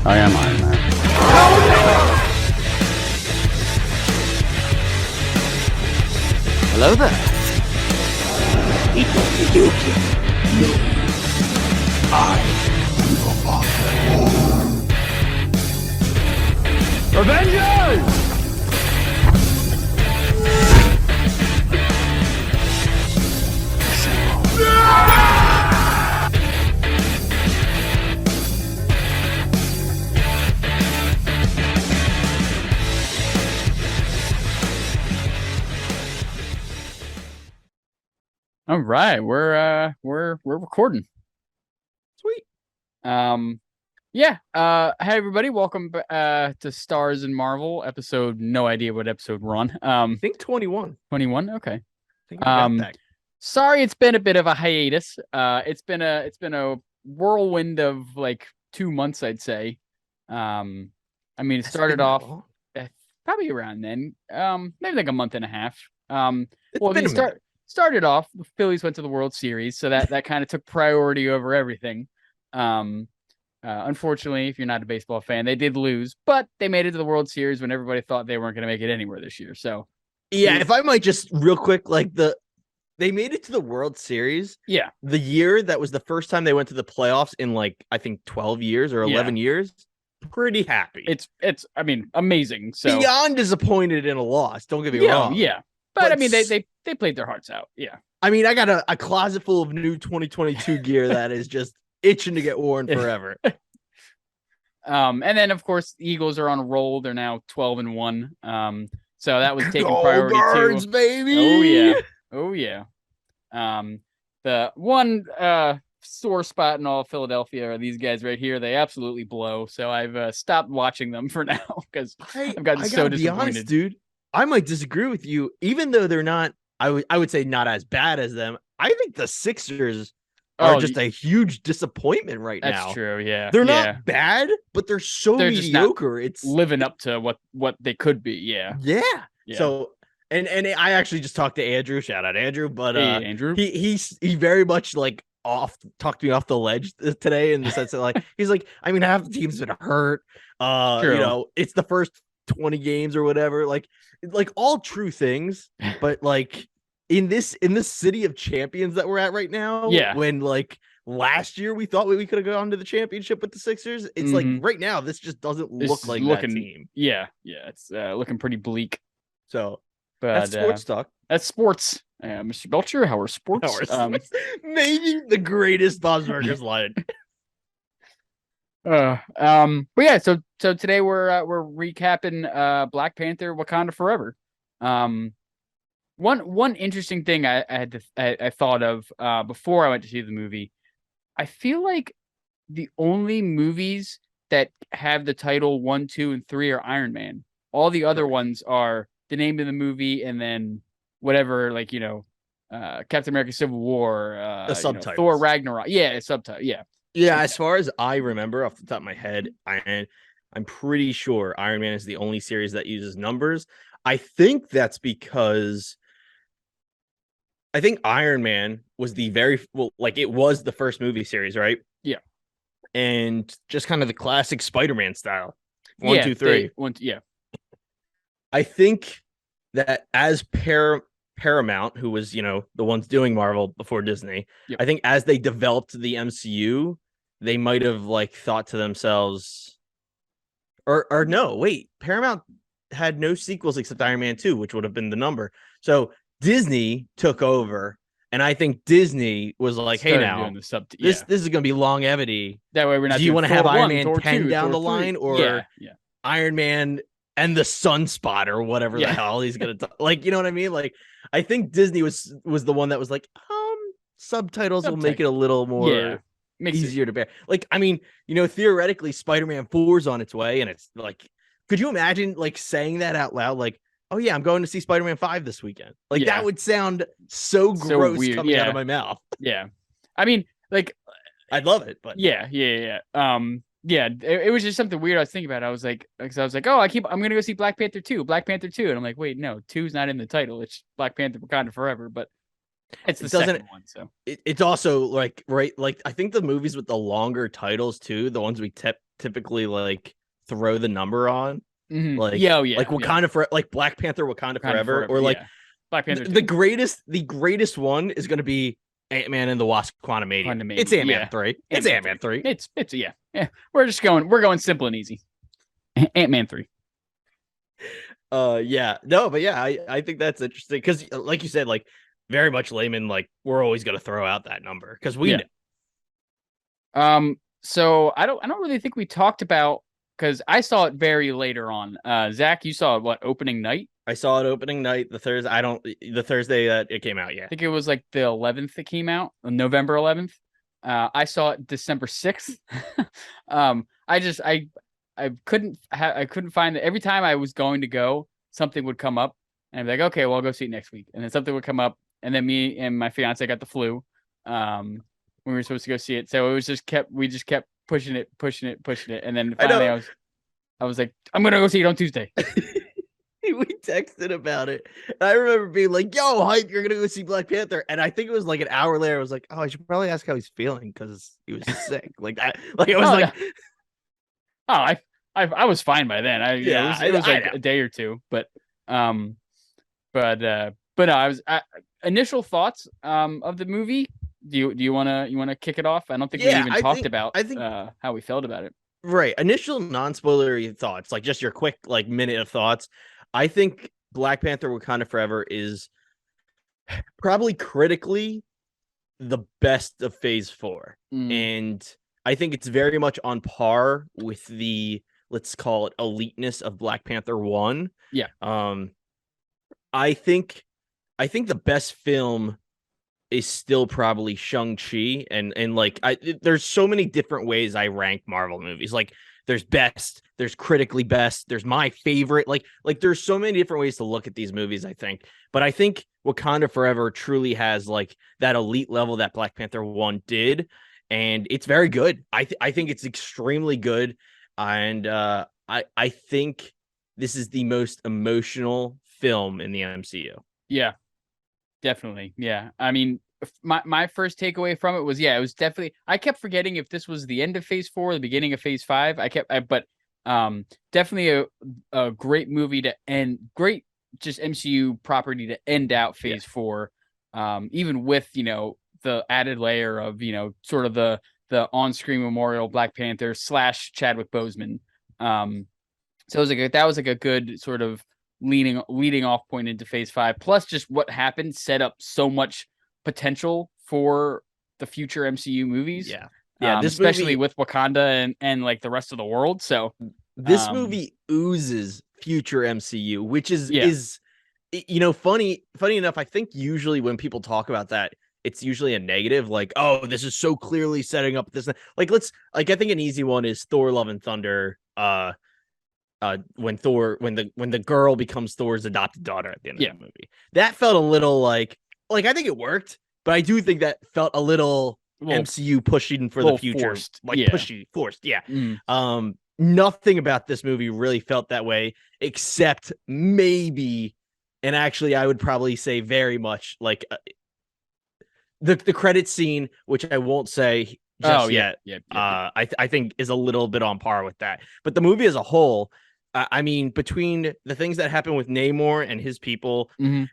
I am Iron Man. Hello there. Avengers! All right, we're recording. Sweet. Yeah. Hey everybody, welcome to Stars in Marvel episode. No idea what episode we're on. I think 21. 21. Okay. I think I got that. Sorry, it's been a bit of a hiatus. It's been a whirlwind of like 2 months, I'd say. I mean, it started off probably around then. Maybe like a month and a half. Started off, the Phillies went to the World Series, so that kind of took priority over everything. Unfortunately, if you're not a baseball fan, they did lose, but they made it to the World Series when everybody thought they weren't going to make it anywhere this year. So, yeah, if I might just real quick, they made it to the World Series. Yeah, the year that was the first time they went to the playoffs in I think 12 years or 11 years. Pretty happy. It's I mean, amazing. So beyond disappointed in a loss. Don't get me wrong. Yeah. But I mean, they played their hearts out. Yeah. I mean, I got a closet full of new 2022 gear that is just itching to get worn forever. And then of course the Eagles are on a roll. They're now 12-1. So that was taking priority Birds, too. Baby. Oh yeah. The one sore spot in all Philadelphia are these guys right here. They absolutely blow. So I've stopped watching them for now because I've gotten so disappointed. Be honest, dude. I might disagree with you, even though they're not. I would say not as bad as them. I think the Sixers are just a huge disappointment right now. That's true. Yeah, they're not bad, but they're mediocre. It's living up to what they could be. Yeah. So and I actually just talked to Andrew. Shout out Andrew, but hey, Andrew. He very much talked me off the ledge today in the sense that he's like, I mean, half the team's been hurt. It's the first 20 games or whatever, like all true things, but in this city of champions that we're at right now, when last year we thought we could have gone to the championship with the Sixers, it's right now this just doesn't look like that team. It's looking pretty bleak. So but that's sports talk. That's sports. Mr. Belcher, how are sports? Maybe the greatest Bob's Burgers line. But yeah, so today we're recapping Black Panther: Wakanda Forever. One interesting thing I thought of before I went to see the movie. I feel like the only movies that have the title 1, 2, and 3 are Iron Man. All the other ones are the name of the movie and then whatever, Captain America: Civil War, the subtitles. Thor: Ragnarok. Yeah, subtitle. Yeah. Yeah, as far as I remember off the top of my head, I'm pretty sure Iron Man is the only series that uses numbers. I think that's because I think Iron Man was it was the first movie series, right? Yeah. And just kind of the classic Spider-Man style. 1, 2, 3. I think that as Paramount, who was, the ones doing Marvel before Disney, I think as they developed the MCU, they might have thought to themselves, or no, wait, Paramount had no sequels except Iron Man 2, which would have been the number. So Disney took over, and I think Disney was like, hey, now this is going to be longevity. That way we're not. Do you want to have Iron Man 10 down the line, or Iron Man and the Sunspot or whatever the hell he's gonna you know what I mean? I think Disney was the one that was like, subtitles will make it a little more easier to bear. I mean, theoretically, Spider-Man 4 is on its way, and it's could you imagine saying that out loud? Oh yeah, I'm going to see Spider-Man 5 this weekend. That would sound so gross weird. Coming out of my mouth. Yeah, I mean, I'd love it, but yeah. It was just something weird I was thinking about. I was like, I'm gonna go see Black Panther 2, and I'm like, wait, no, 2's not in the title. It's Black Panther: Wakanda Forever, but it's the second one. So it's also right. I think the movies with the longer titles too, the ones we typically like throw the number on. Yeah, oh, like Wakanda for like Black Panther, Wakanda Forever, or like Black Panther the greatest one is going to be Ant-Man and the Wasp: Quantumania. It's Ant-Man 3. It's Ant-Man 3. It's yeah. We're going simple and easy. Ant-Man 3. Yeah. No, but yeah, I think that's interesting because like you said, like very much layman, like we're always going to throw out that number because we know. So I don't really think we talked about, because I saw it very later on. Zach, you saw it what, opening night? I saw it opening night, the Thursday that it came out. Yeah, I think it was like the 11th it came out, November 11th. I saw it December 6th. I couldn't find it. Every time I was going to go, something would come up, and I'd be like, okay, well, I'll go see it next week. And then something would come up, and then me and my fiance got the flu. When we were supposed to go see it, so it was we just kept pushing it, and then finally I was like, I'm gonna go see it on Tuesday. We texted about it. And I remember being like, yo, hype, you're gonna go see Black Panther. And I think it was like an hour later, I was like, oh, I should probably ask how he's feeling because he was sick. Like I was I was fine by then. It was like a day or two, but no, I was initial thoughts of the movie. Do you wanna kick it off? I don't think we even talked about how we felt about it. Right. Initial non-spoilery thoughts, like just your quick like minute of thoughts. I think Black Panther Wakanda Forever is probably critically the best of Phase 4. And I think it's very much on par with the, let's call it, eliteness of Black Panther 1. Yeah. I think the best film is still probably Shang-Chi, and like there's so many different ways I rank Marvel movies. Like there's best, there's critically best, there's my favorite. Like there's so many different ways to look at these movies, I think. But I think Wakanda Forever truly has like that elite level that Black Panther 1 did, and it's very good. I think it's extremely good, and I think this is the most emotional film in the MCU. Yeah. Definitely. Yeah. I mean, my first takeaway from it was, it was definitely, I kept forgetting if this was the end of Phase 4, the beginning of Phase 5. But definitely a great movie to end, great just MCU property to end out Phase 4. Even with, the added layer of, sort of the on-screen memorial Black Panther / Chadwick Boseman. So that was a good sort of leading off point into Phase 5, plus just what happened set up so much potential for the future MCU movies. This especially movie, with Wakanda and like the rest of the world. So this movie oozes future MCU, which is funny enough. I think usually when people talk about that, it's usually a negative, like, oh, this is so clearly setting up this. I think an easy one is Thor: Love and Thunder. When the girl becomes Thor's adopted daughter at the end of the movie, that felt a little like I think it worked, but I do think that felt a little MCU pushing for the future, forced. Yeah. Nothing about this movie really felt that way, except maybe, and actually, I would probably say very much like the credit scene, which I won't say just yet. I think is a little bit on par with that, but the movie as a whole. I mean, between the things that happen with Namor and his people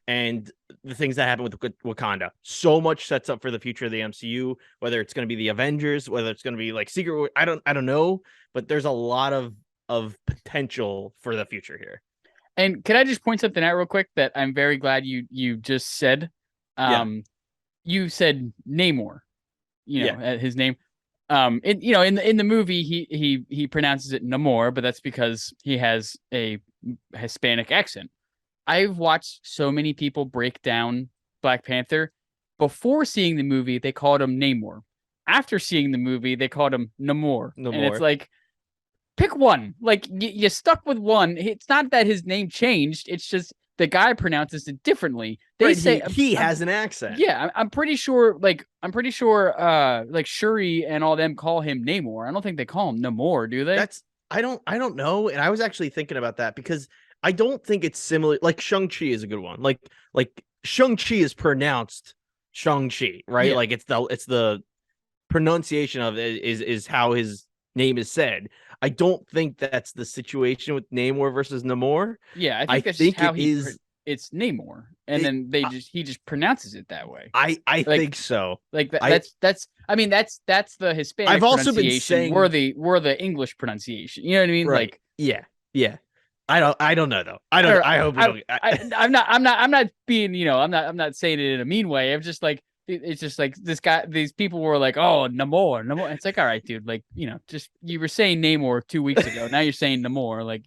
and the things that happen with Wakanda, so much sets up for the future of the MCU, whether it's going to be the Avengers, whether it's going to be like Secret. I don't know, but there's a lot of potential for the future here. And can I just point something out real quick that I'm very glad you just said? You said Namor, his name. In the movie, he pronounces it Namor, but that's because he has a Hispanic accent. I've watched so many people break down Black Panther. Before seeing the movie, they called him Namor. After seeing the movie, they called him Namor. And it's like, pick one. Like, you stuck with one. It's not that his name changed. It's just the guy pronounces it differently. They say he has an accent. Yeah, I'm pretty sure. Like Shuri and all them call him Namor. I don't think they call him Namor, do they? I don't know. And I was actually thinking about that because I don't think it's similar. Like Shang-Chi is a good one. Like Shang-Chi is pronounced Shang-Chi, right? Yeah. Like it's the pronunciation of it is how his name is said. I don't think that's the situation with Namor versus Namor. Yeah, I I think that's just think how it is. it's Namor, and It, then he just pronounces it that way. I Like think so. like I that's I mean that's the I've Hispanic also been pronunciation. saying We're the English pronunciation. You know what I mean? right. Like Yeah, yeah. I don't know though. I don't I hope we don't. I'm not being, I'm not saying it in a mean way. I'm just like, it's just like these people were like, oh, Namor, Namor. It's like, all right, dude, like, just, you were saying Namor 2 weeks ago. Now you're saying Namor. Like,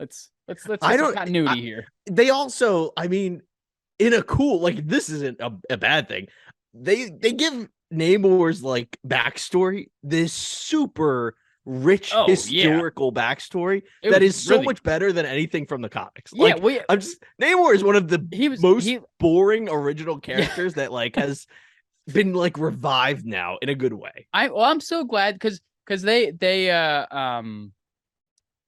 let's I get some don't. continuity here. They also, I mean, in a cool, like, this isn't a bad thing. They give Namor's like backstory this super rich Oh yeah, historical backstory it that was is so really, much better than anything from the comics. yeah. Like, We I'm just Namor is one of the he was most he boring original yeah. characters that like has been like revived now in a good way. I'm so glad because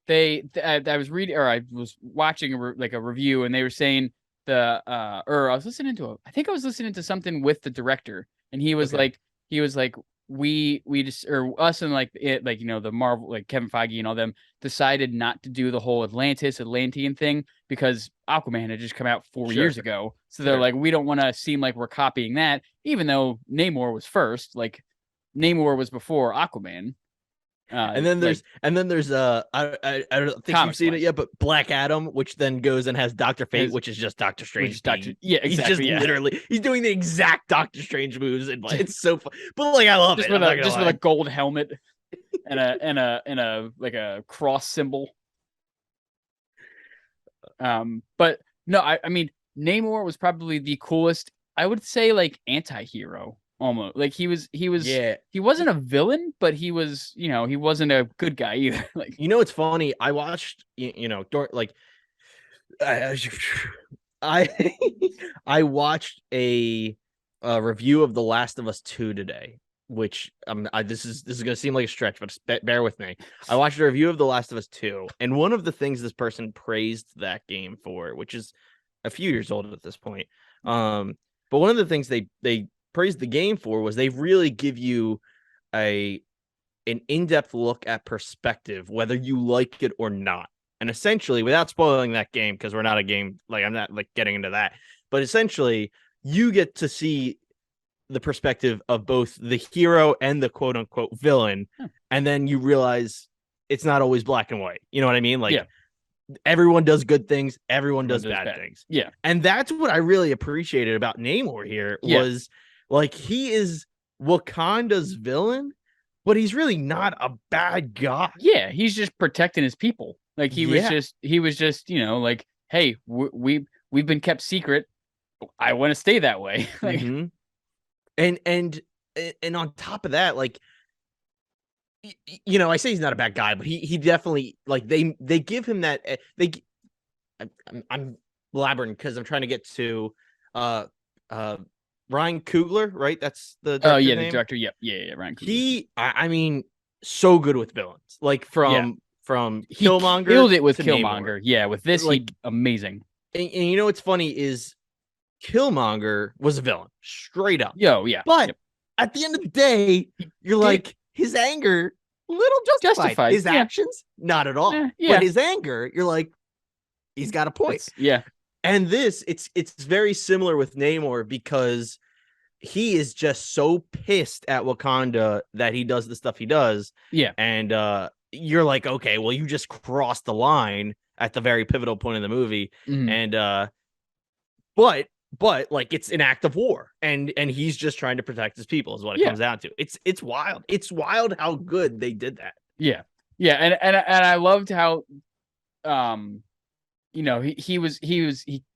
I was reading, or I was watching like a review, and they were saying or I was listening to I think I was listening to something with the director, and Okay. he was like, we just, or us, and like it, like, the Marvel, like Kevin Feige and all them, decided not to do the whole Atlantean thing because Aquaman had just come out 4 years Sure. ago. So they're Sure. like, we don't want to seem like we're copying that, even though Namor was first. Like, Namor was before Aquaman. Like, And then there's I don't think you've comics seen it wise. yet, but Black Adam, which then goes and has Doctor Fate, Has which is just Doctor which Strange is Doctor. being Yeah, he's just exactly. Yeah, literally he's doing the exact Doctor Strange moves, and like it's so fun. But like I love it. I'm not gonna just with a lie. gold helmet and a like a cross symbol. But no, I mean, Namor was probably the coolest. I would say, like, anti-hero almost. Like, Yeah. he wasn't a villain, but he was, he wasn't a good guy either. Like, You know what's funny? I watched like I I I watched a review of The Last of Us 2 today, which this is gonna seem like a stretch, but bear with me. I watched a review of The Last of Us 2, and one of the things this person praised that game for, which is a few years old at this point, but one of the things they praised the game for was they really give you a an in-depth look at perspective, whether you like it or not. And essentially, without spoiling that game, because we're not a game, like I'm not like getting into that, but essentially, you get to see the perspective of both the hero and the quote unquote villain, huh, and then you realize it's not always black and white. You know what I mean? yeah, Like everyone does good things, everyone everyone does does bad bad. things. Yeah, And that's what I really appreciated about Namor here yeah, was like he is Wakanda's villain, but he's really not a bad guy. yeah. He's just protecting his people. Like, Yeah. he was just, like, hey, we've been kept secret. I want to stay that way. Like, Mm-hmm. And and on top of that, like I say he's not a bad guy, but he definitely like they give him that I'm blabbering because I'm trying to get to uh uh Ryan Coogler, right? That's the oh director's yeah, the name. director. Yep, yeah, Ryan Coogler. I mean, so good with villains, like Yeah, from he Killmonger killed it with to Namor. Killmonger. Yeah, with this, Like, he amazing. and you know what's funny is Killmonger was a villain, straight up. Yo, yeah, But yep. at the end of the day, He you're did like, his anger, little justified. justified. His Yeah, actions, not at all. But yeah. his anger, you're like, he's got a point. That's yeah, And this, it's very similar with Namor because he is just so pissed at Wakanda that he does the stuff he does. yeah. And you're like, okay, well, you just crossed the line at the very pivotal point of the movie. Mhm. And but like it's an act of war, and he's just trying to protect his people is what it Yeah, comes down to. It's wild. It's wild how good they did that. yeah, yeah. And I loved how, um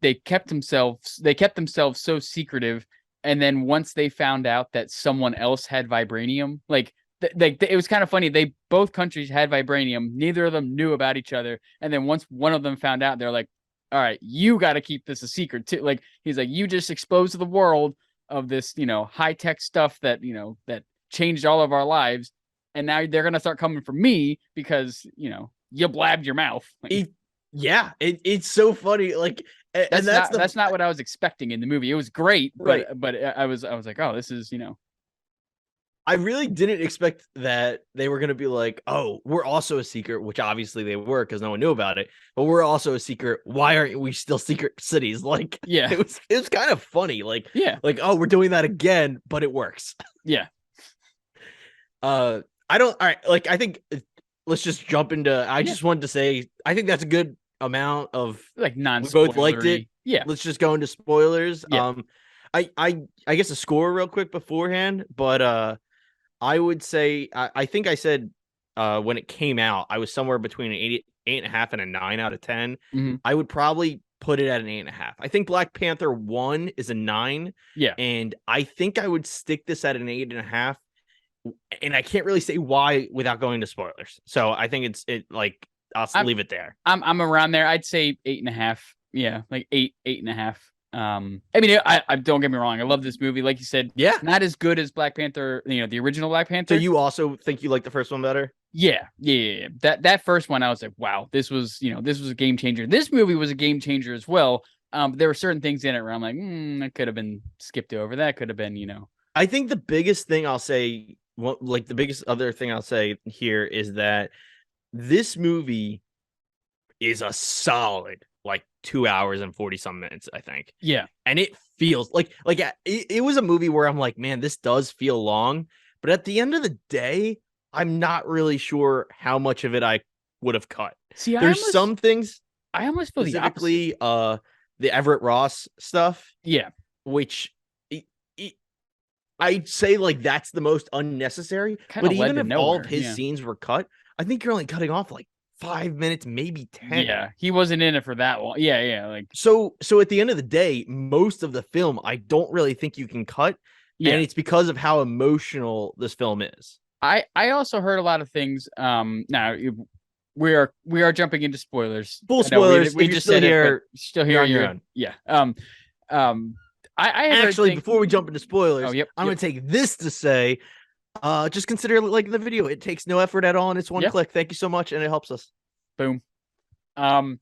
they kept themselves so secretive, and then once they found out that someone else had vibranium, like, it was kind of funny. They both countries had vibranium. Neither of them knew about each other. And then once one of them found out, they're like, all right, you got to keep this a secret too. Like, he's like, you just exposed to the world of this, high tech stuff that, that changed all of our lives. And now they're going to start coming for me because, you blabbed your mouth. Like, Yeah, it's so funny. Like, and that's not what I was expecting in the movie. It was great, right. but I was like, oh, this is, I really didn't expect that they were going to be like, oh, we're also a secret, which obviously they were because no one knew about it. But we're also a secret. Why aren't we still secret cities? Like, Yeah. it was kind of funny. Yeah. Like, oh, we're doing that again, but it works. Yeah. I don't. All right. Like, I think let's just jump into. I Yeah. just wanted to say, I think that's a good amount of Like we both liked it. non-spoilery. Yeah. Let's just go into spoilers. Yeah. I guess a score real quick beforehand, but I would say I think I said when it came out, I was somewhere between an 8.5 and a 9 out of 10. Mm-hmm. I would probably put it at an 8.5. I think Black Panther 1 is a 9. Yeah. And I think I would stick this at an 8.5. And I can't really say why without going to spoilers. So I think I'll leave it there. I'm around there. I'd say 8.5. Yeah, like 8.5. I mean, I don't get me wrong. I love this movie. Like you said, yeah, not as good as Black Panther, the original Black Panther. So you also think you like the first one better? Yeah. That first one, I was like, wow, this was a game changer. This movie was a game changer as well. There were certain things in it where I'm like, that could have been skipped over. That could have been, I think the biggest thing I'll say, the biggest other thing I'll say here is that this movie is a solid 2 hours and 40 some minutes, I think. Yeah. And it feels like it was a movie where I'm like, man, this does feel long. But at the end of the day, I'm not really sure how much of it I would have cut. See, there's some things I almost feel specifically the Everett Ross stuff. Yeah. Which I'd say that's the most unnecessary. But even if all of his scenes were cut, I think you're only cutting off 5 minutes, maybe 10. Yeah, he wasn't in it for that long. Yeah. So at the end of the day, most of the film, I don't really think you can cut. Yeah. And it's because of how emotional this film is. I also heard a lot of things. Now we are jumping into spoilers. Full spoilers. We just still here on your own. Yeah. I actually before we jump into spoilers, I'm going to take this to say, just consider the video. It takes no effort at all, and it's one click. Thank you so much, and it helps us. Boom. One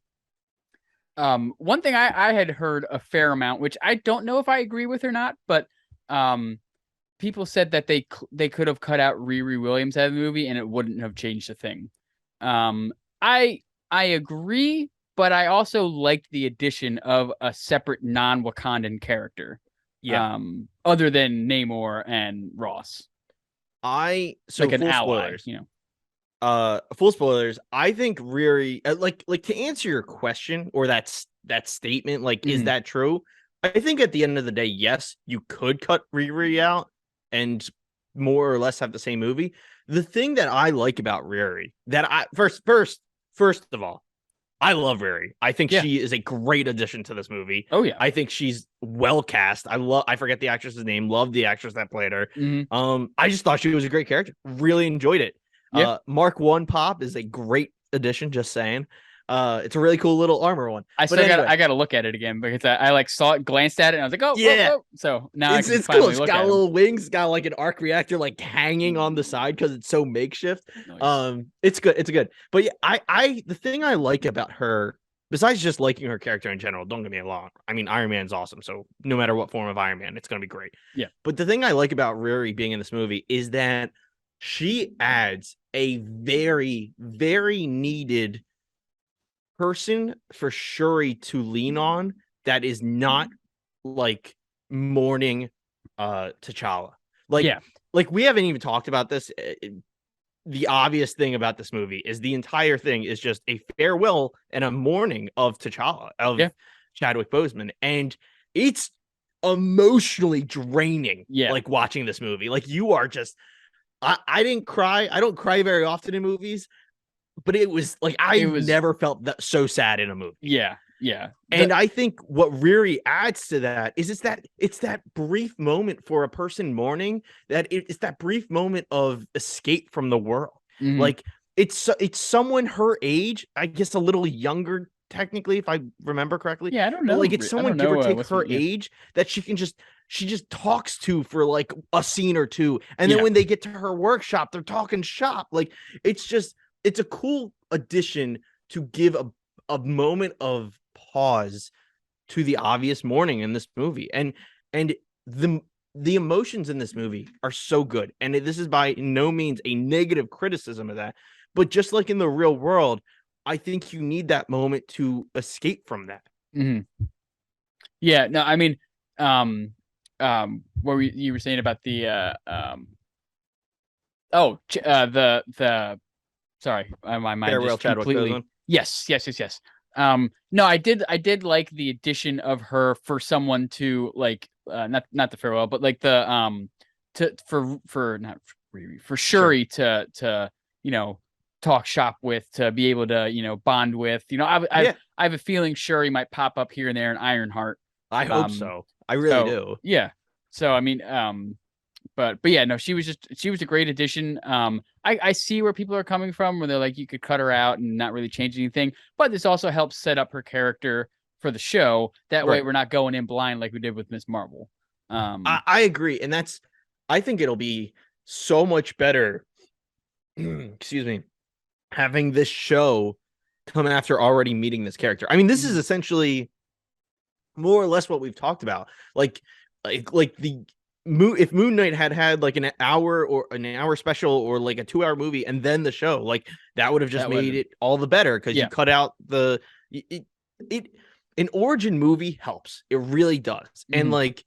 thing I had heard a fair amount, which I don't know if I agree with or not, but people said that they could have cut out Riri Williams out of the movie and it wouldn't have changed a thing. I agree, but I also liked the addition of a separate non-Wakandan character. Yeah. Other than Namor and Ross. So like an ally, spoilers, full spoilers. I think Riri, to answer your question or that statement, is that true? I think at the end of the day, yes, you could cut Riri out and more or less have the same movie. The thing that I like about Riri, first of all, I love Riri. I think she is a great addition to this movie. Oh yeah, I think she's well cast. I forget the actress's name. Love the actress that played her. Mm-hmm. I just thought she was a great character. Really enjoyed it. Yeah. Mark 1 Pop is a great addition. Just saying. It's a really cool little armor one. I got to look at it again because I saw it, glanced at it, and I was like, oh yeah. Whoa. So now it's cool. It's got little wings. It's got an arc reactor hanging on the side because it's so makeshift. Nice. It's good. It's good. But yeah, the thing I like about her, besides just liking her character in general, don't get me wrong. I mean, Iron Man's awesome. So no matter what form of Iron Man, it's gonna be great. Yeah. But the thing I like about Riri being in this movie is that she adds a very, very needed person for Shuri to lean on that is not mourning T'Challa. We haven't even talked about this. The obvious thing about this movie is the entire thing is just a farewell and a mourning of T'Challa, of Chadwick Boseman, and it's emotionally draining. Watching this movie, you are just I didn't cry. I don't cry very often in movies, but it was never felt that so sad in a movie. Yeah. And I think what Riri adds to that is it's that brief moment for a person mourning, that it's that brief moment of escape from the world. Mm-hmm. It's someone her age, I guess a little younger technically, if I remember correctly. Yeah, I don't know. It's someone give or take her age that she just talks to for a scene or two, and then when they get to her workshop, they're talking shop. It's a cool addition to give a moment of pause to the obvious mourning in this movie. And the emotions in this movie are so good, and this is by no means a negative criticism of that, but just like in the real world, I think you need that moment to escape from that. Mm-hmm. Yeah, no, I mean, what you were saying about the the sorry, my mind Farewell, just Chadwick completely. Boseman. Yes. No, I did like the addition of her for someone to like, not the farewell, but like the to for not Riri, for Sure. Shuri to talk shop with, to be able to bond with. Yeah, I have a feeling Shuri might pop up here and there in Ironheart. I hope Um, so. I really so do. yeah, so I mean, but yeah, no, she was a great addition. I see where people are coming from, where they're like, you could cut her out and not really change anything, but this also helps set up her character for the show. That way Right. we're not going in blind like we did with Miss Marvel. I agree, and I think it'll be so much better. Excuse me, having this show come after already meeting this character. I mean, this is essentially more or less what we've talked about. Like the if Moon Knight had like an hour special or like a 2 hour movie and then the show, like that would have just made it all the better, because you cut out it an origin movie helps. It really does. And like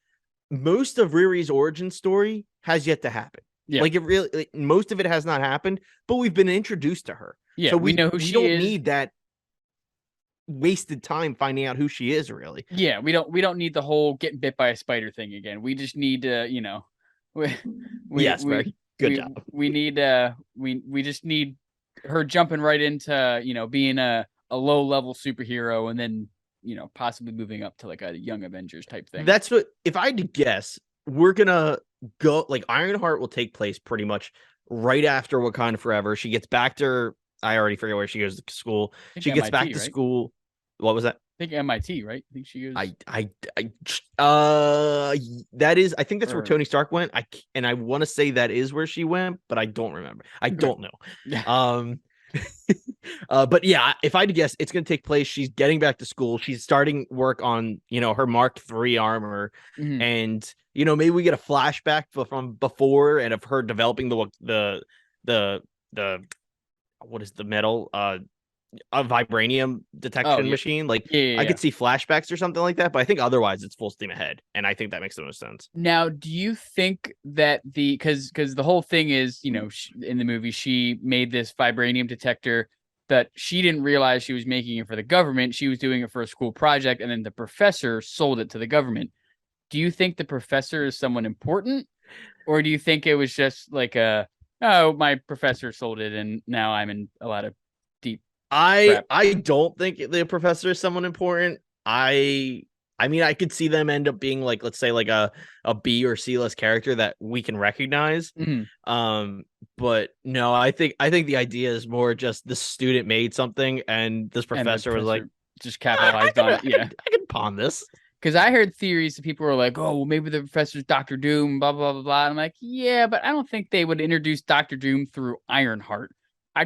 most of Riri's origin story has yet to happen. Yeah. Like it really, like, most of it has not happened, but we've been introduced to her. Yeah, So we know who she don't is. need that wasted time finding out who she is, really. Yeah, we don't need the whole getting bit by a spider thing again. We just need to, yes, very good job. We need we just need her jumping right into, being a low level superhero, and then, possibly moving up to like a Young Avengers type thing. That's what, if I had to guess, we're gonna go like Ironheart will take place pretty much right after Wakanda Forever. She gets back to her, I already forget where she goes to school. She gets MIT, back to school. What was that? I think MIT, right? I think she goes. That is, I think that's where Tony Stark went. I want to say that is where she went, but I don't remember. I don't know. But yeah, if I had to guess, it's going to take place. She's getting back to school. She's starting work on, her Mark III armor, and maybe we get a flashback from before and of her developing the what is the metal a vibranium detection machine. Like I could see flashbacks or something like that, but I think otherwise it's full steam ahead, and I think that makes the most sense. Now, do you think that because the whole thing is, in the movie she made this vibranium detector that she didn't realize she was making it for the government. She was doing it for a school project, and then the professor sold it to the government. Do you think the professor is someone important, or do you think it was just like my professor sold it and now I'm in a lot of deep crap? I don't think the professor is someone important. I mean, I could see them end up being like, let's say like a B or C list character that we can recognize. But no, I think the idea is more just the student made something and this professor was like, just capitalized on it. Yeah, I can pawn this. Because I heard theories that people were like, oh, well, maybe the professor's Dr. Doom, blah, blah, blah, blah. And I'm like, yeah, but I don't think they would introduce Dr. Doom through Ironheart.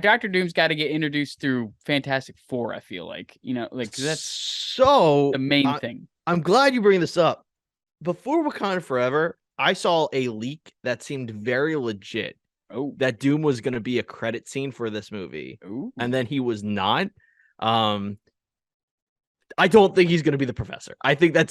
Dr. Doom's got to get introduced through Fantastic Four, I feel like. That's so the main thing. I'm glad you bring this up. Before Wakanda Forever, I saw a leak that seemed very legit. Oh. That Doom was going to be a credit scene for this movie. Ooh. And then he was not. I don't think he's going to be the professor. I think I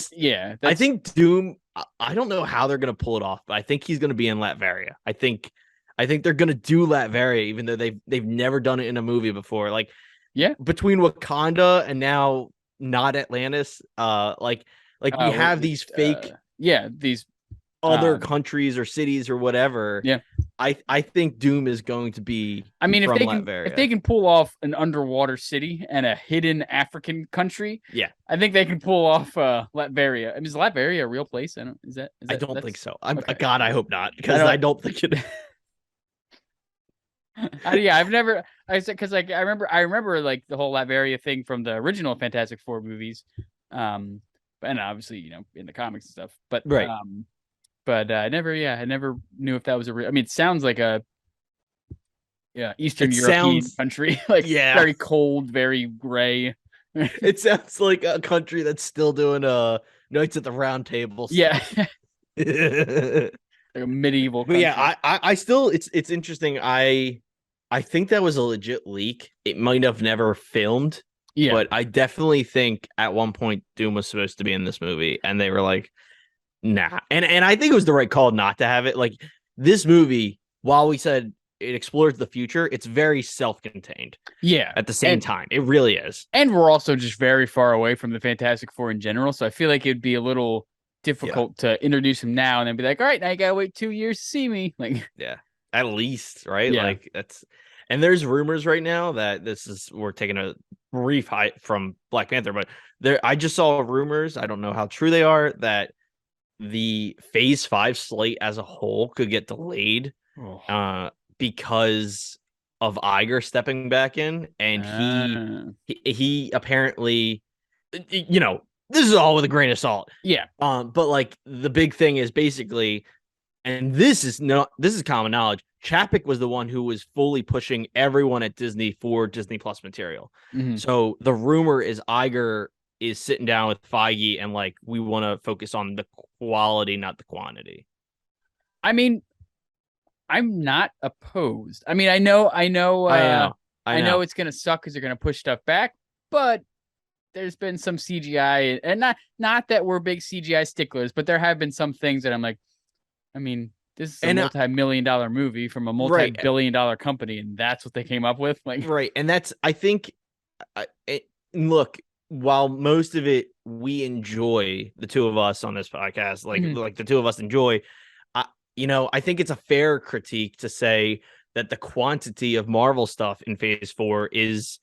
think Doom, I don't know how they're going to pull it off, but I think he's going to be in Latveria. I think they're going to do Latveria, even though they've never done it in a movie before. Like, yeah, between Wakanda and now not Atlantis, we have these fake, these other countries or cities or whatever. Yeah, I think Doom is going to be. I mean, if they can pull off an underwater city and a hidden African country, yeah, I think they can pull off Latveria. I mean, is Latveria a real place? I don't think so. God, I hope not, because I don't think it. Yeah, I said, because like I remember like the whole Latveria thing from the original Fantastic Four movies, and obviously in the comics and stuff, but right. But I never knew if that was a real. I mean, it sounds like a Eastern European country, like very cold, very gray. It sounds like a country that's still doing Knights at the Round Table stuff. Yeah. Like a medieval But yeah, country. I still it's interesting. I think that was a legit leak. It might have never filmed, Yeah. but I definitely think at one point Doom was supposed to be in this movie, and they were like, nah. And I think it was the right call not to have it. Like this movie, while we said it explores the future, it's very self-contained. Yeah. At the same time, it really is. And we're also just very far away from the Fantastic Four in general, so I feel like it'd be a little Yeah. difficult to introduce him now and then be like, all right, now you gotta wait 2 years to see me. Like, Yeah. At least, right? yeah. Like that's and there's rumors right now that we're taking a brief hike from Black Panther, but there I just saw rumors, I don't know how true they are, that the phase 5 slate as a whole could get delayed Oh. because of Iger stepping back in, and he apparently, this is all with a grain of salt. Yeah. But like the big thing is basically, and this is common knowledge, Chapek was the one who was fully pushing everyone at Disney for Disney Plus material. Mm-hmm. So the rumor is Iger is sitting down with Feige and like, we want to focus on the quality, not the quantity. I mean, I'm not opposed. I mean, I know I know. it's gonna suck because they're gonna push stuff back, but there's been some CGI, and not that we're big CGI sticklers, but there have been some things that I'm like, I mean, this is a multi-million-dollar movie from a multi-billion-dollar company, and that's what they came up with. Like, right, and that's, I think, look, while most of it we enjoy, the two of us on this podcast, like the two of us enjoy, I think it's a fair critique to say that the quantity of Marvel stuff in Phase 4 is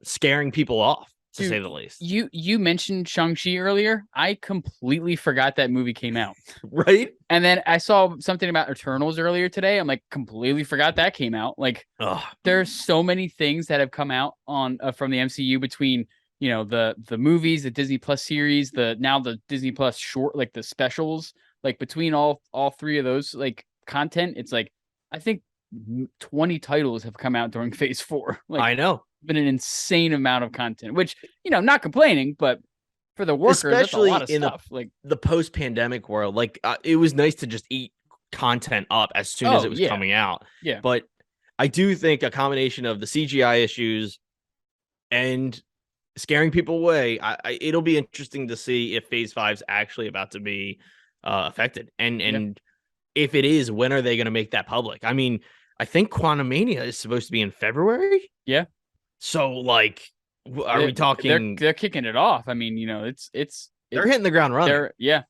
scaring people off, to say the least. You mentioned Shang-Chi earlier. I completely forgot that movie came out. Right? And then I saw something about Eternals earlier today. I'm like, completely forgot that came out. Like, there's so many things that have come out on from the MCU between, the movies, the Disney Plus series, now the Disney Plus short, like the specials, like between all three of those, like content, it's like, I think 20 titles have come out during Phase 4. Like, I know. Been an insane amount of content, which, not complaining, but for the workers, especially that's a lot of in stuff. Like the post-pandemic world, like it was nice to just eat content up as soon as it was coming out. Yeah. But I do think a combination of the CGI issues and scaring people away, it'll be interesting to see if Phase 5 is actually about to be affected. And if it is, when are they going to make that public? I mean, I think Quantumania is supposed to be in February. Yeah. So like, are we talking? They're kicking it off. I mean, they're hitting the ground running. Yeah.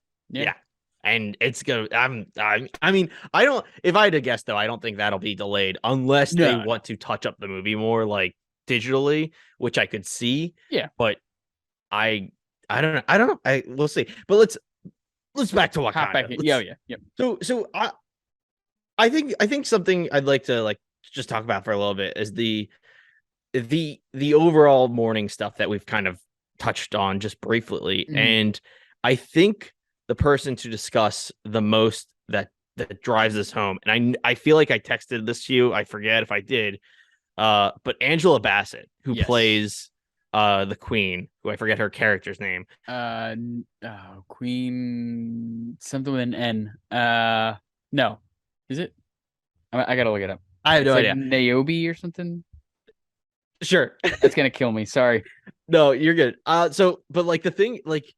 And it's gonna. I mean, I don't. If I had to guess, though, I don't think that'll be delayed unless they want to touch up the movie more, like digitally, which I could see. Yeah. But I don't know. We'll see. But let's back to Wakanda. Hop back in. Yeah. So I think something I'd like to just talk about for a little bit is the overall mourning stuff that we've kind of touched on just briefly. Mm-hmm. And I think the person to discuss the most that drives this home, and I feel like I texted this to you, I forget if I did, but Angela Bassett, who plays the Queen, who I forget her character's name. Queen something with an N. No. Is it? I gotta look it up. I have no idea. Niobe or something. Sure. That's gonna kill me. Sorry. No, you're good. But like the thing, like,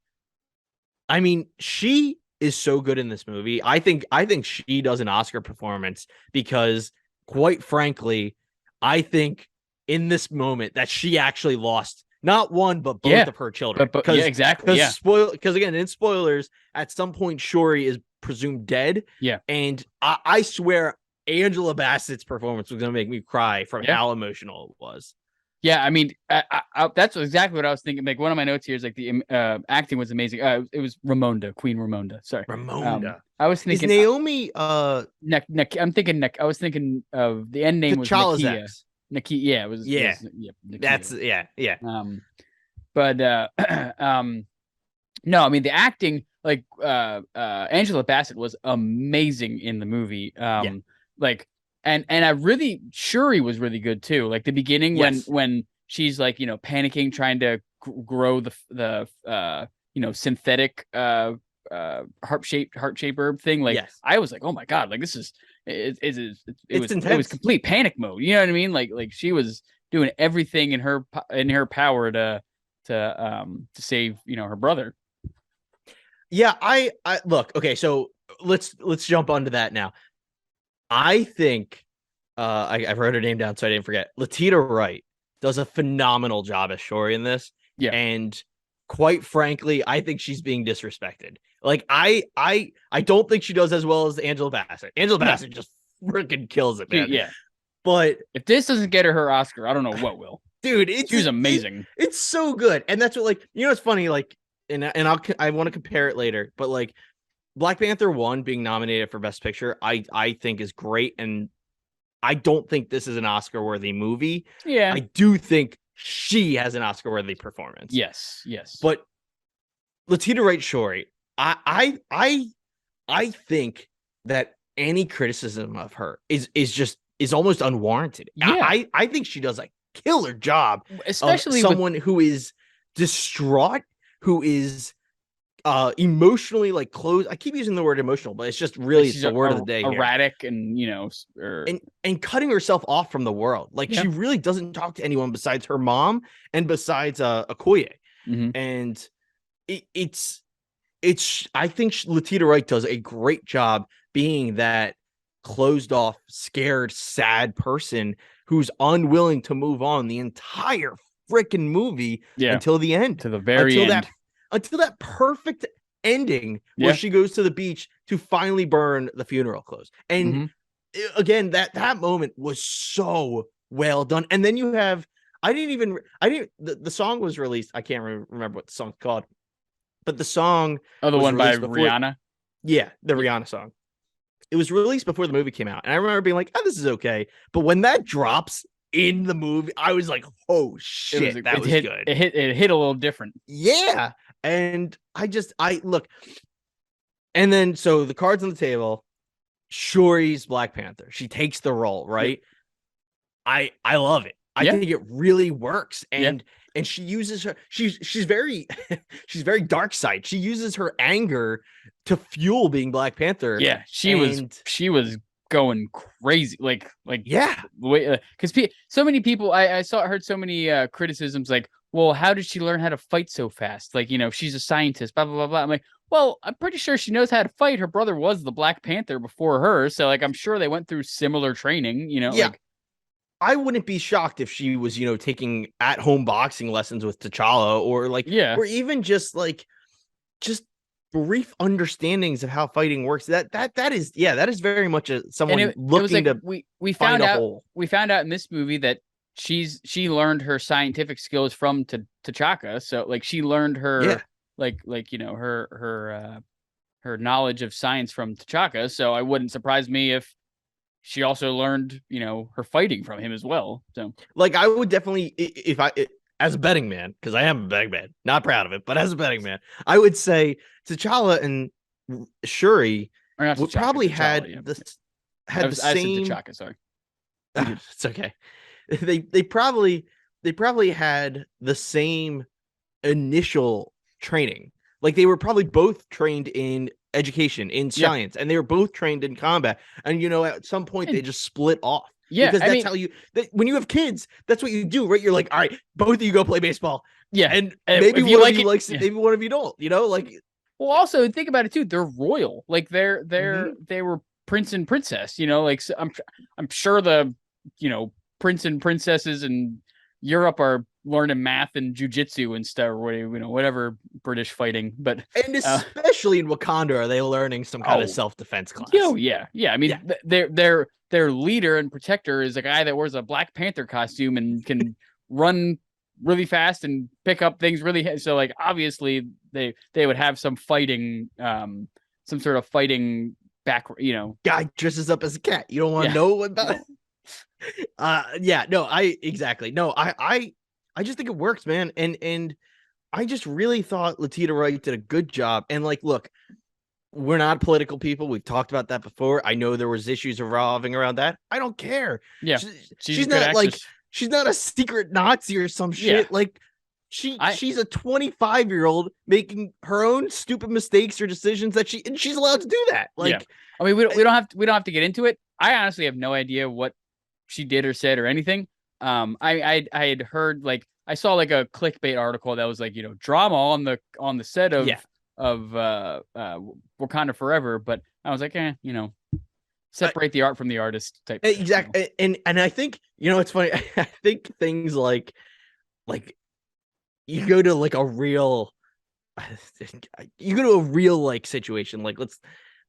I mean, she is so good in this movie. I think she does an Oscar performance because, quite frankly, I think in this moment that she actually lost not one but both of her children. Exactly. Because again, in spoilers, at some point Shuri is presumed dead. Yeah. And I swear Angela Bassett's performance was gonna make me cry from how emotional it was. Yeah, I mean, that's exactly what I was thinking. Like, one of my notes here is like the acting was amazing. It was Ramonda, Queen Ramonda. Sorry, Ramonda. I was thinking is Naomi. I'm thinking. I was thinking of the end name was Nakia. Nakia. Yeah, it was. Yeah, that's yeah. But no, I mean the acting. Like Angela Bassett was amazing in the movie. Like. And I really, Shuri was really good too. Like the beginning when she's like, panicking, trying to grow the synthetic heart shape herb thing. Like Yes. I was like, oh my god, like this is it was intense. complete panic mode. You know what I mean? Like she was doing everything in her power to save her brother. Yeah, I look, okay, so let's jump onto that now. I think I've wrote her name down so I didn't forget. Letitia Wright does a phenomenal job as Shuri in this. Yeah. And quite frankly, I think she's being disrespected. Like I don't think she does as well as Angela Bassett. Angela Bassett just freaking kills it, man. Yeah. But if this doesn't get her Oscar, I don't know what will. Dude, she was amazing. It's so good. And that's what, like, it's funny, like, and I want to compare it later, but like Black Panther 1 being nominated for Best Picture, I think is great. And I don't think this is an Oscar-worthy movie. Yeah. I do think she has an Oscar-worthy performance. Yes. But Letitia Wright Shuri, I think that any criticism of her is almost unwarranted. Yeah. I think she does a killer job, especially someone who is distraught, who is emotionally like closed. I keep using the word emotional, but it's just really it's the word of the day. Erratic here. And cutting herself off from the world. Like she really doesn't talk to anyone besides her mom and besides Okoye. Mm-hmm. And it's I think Letitia Wright does a great job being that closed off, scared, sad person who's unwilling to move on the entire freaking movie until the end, to the very end. Until that perfect ending where she goes to the beach to finally burn the funeral clothes. And again, that moment was so well done. And then you have, the song was released. I can't remember what the song's called, but the song. Oh, the one by Rihanna? Yeah, the Rihanna song. It was released before the movie came out. And I remember being like, oh, this is okay. But when that drops in the movie, I was like, oh shit, that was good. It hit a little different. Yeah. And I look. And then, so the cards on the table, Shuri's Black Panther. She takes the role, right? I love it. I think it really works. And she uses her, she's very dark side. She uses her anger to fuel being Black Panther. Yeah, she was going crazy, like because so many people I heard so many criticisms like, well, how did she learn how to fight so fast? Like, she's a scientist, blah blah blah blah. I'm like, well, I'm pretty sure she knows how to fight. Her brother was the Black Panther before her, so like I'm sure they went through similar training. Like, I wouldn't be shocked if she was, taking at-home boxing lessons with T'Challa, or like, or even just brief understandings of how fighting works. That is very much someone looking to we found out in this movie that she learned her scientific skills from T'Chaka. So like she learned her her knowledge of science from T'Chaka. So it wouldn't surprise me if she also learned, her fighting from him as well. So like I would definitely, if I as a betting man, because I am a betting man, not proud of it, but as a betting man, I would say T'Challa and Shuri would probably had the same. T'Chaka, sorry. It's okay. They probably had the same initial training. Like they were probably both trained in education, in science, and they were both trained in combat. And at some point they just split off. Yeah, because that's how when you have kids, that's what you do, right? You're like, all right, both of you go play baseball. Yeah, and maybe one of you likes it, maybe one of you don't. Like, well, also think about it too. They're royal, like they were prince and princess. Like so I'm sure the prince and princesses in Europe are learning math and jujitsu and stuff, or whatever British fighting. But and especially in Wakanda, are they learning some kind of self-defense class? Oh yeah. I mean, their leader and protector is a guy that wears a Black Panther costume and can run really fast and pick up things really. So like obviously they would have some fighting, some sort of fighting back. Guy dresses up as a cat. You don't want to know about it. I just think it works, man. And I just really thought Letitia Wright did a good job. And like, look, we're not political people. We've talked about that before. I know there was issues revolving around that. I don't care. Yeah. She's not like, she's not a secret Nazi or some shit. Like She's a 25-year-old making her own stupid mistakes or decisions that she's allowed to do that. Like, yeah. I mean, we don't have to get into it. I honestly have no idea what she did or said or anything. I had heard, like, I saw like a clickbait article that was like, drama on the set of Wakanda Forever, but I was like, separate the art from the artist type. Exactly. And I think, it's funny. I think things like you go to like a real like situation, like let's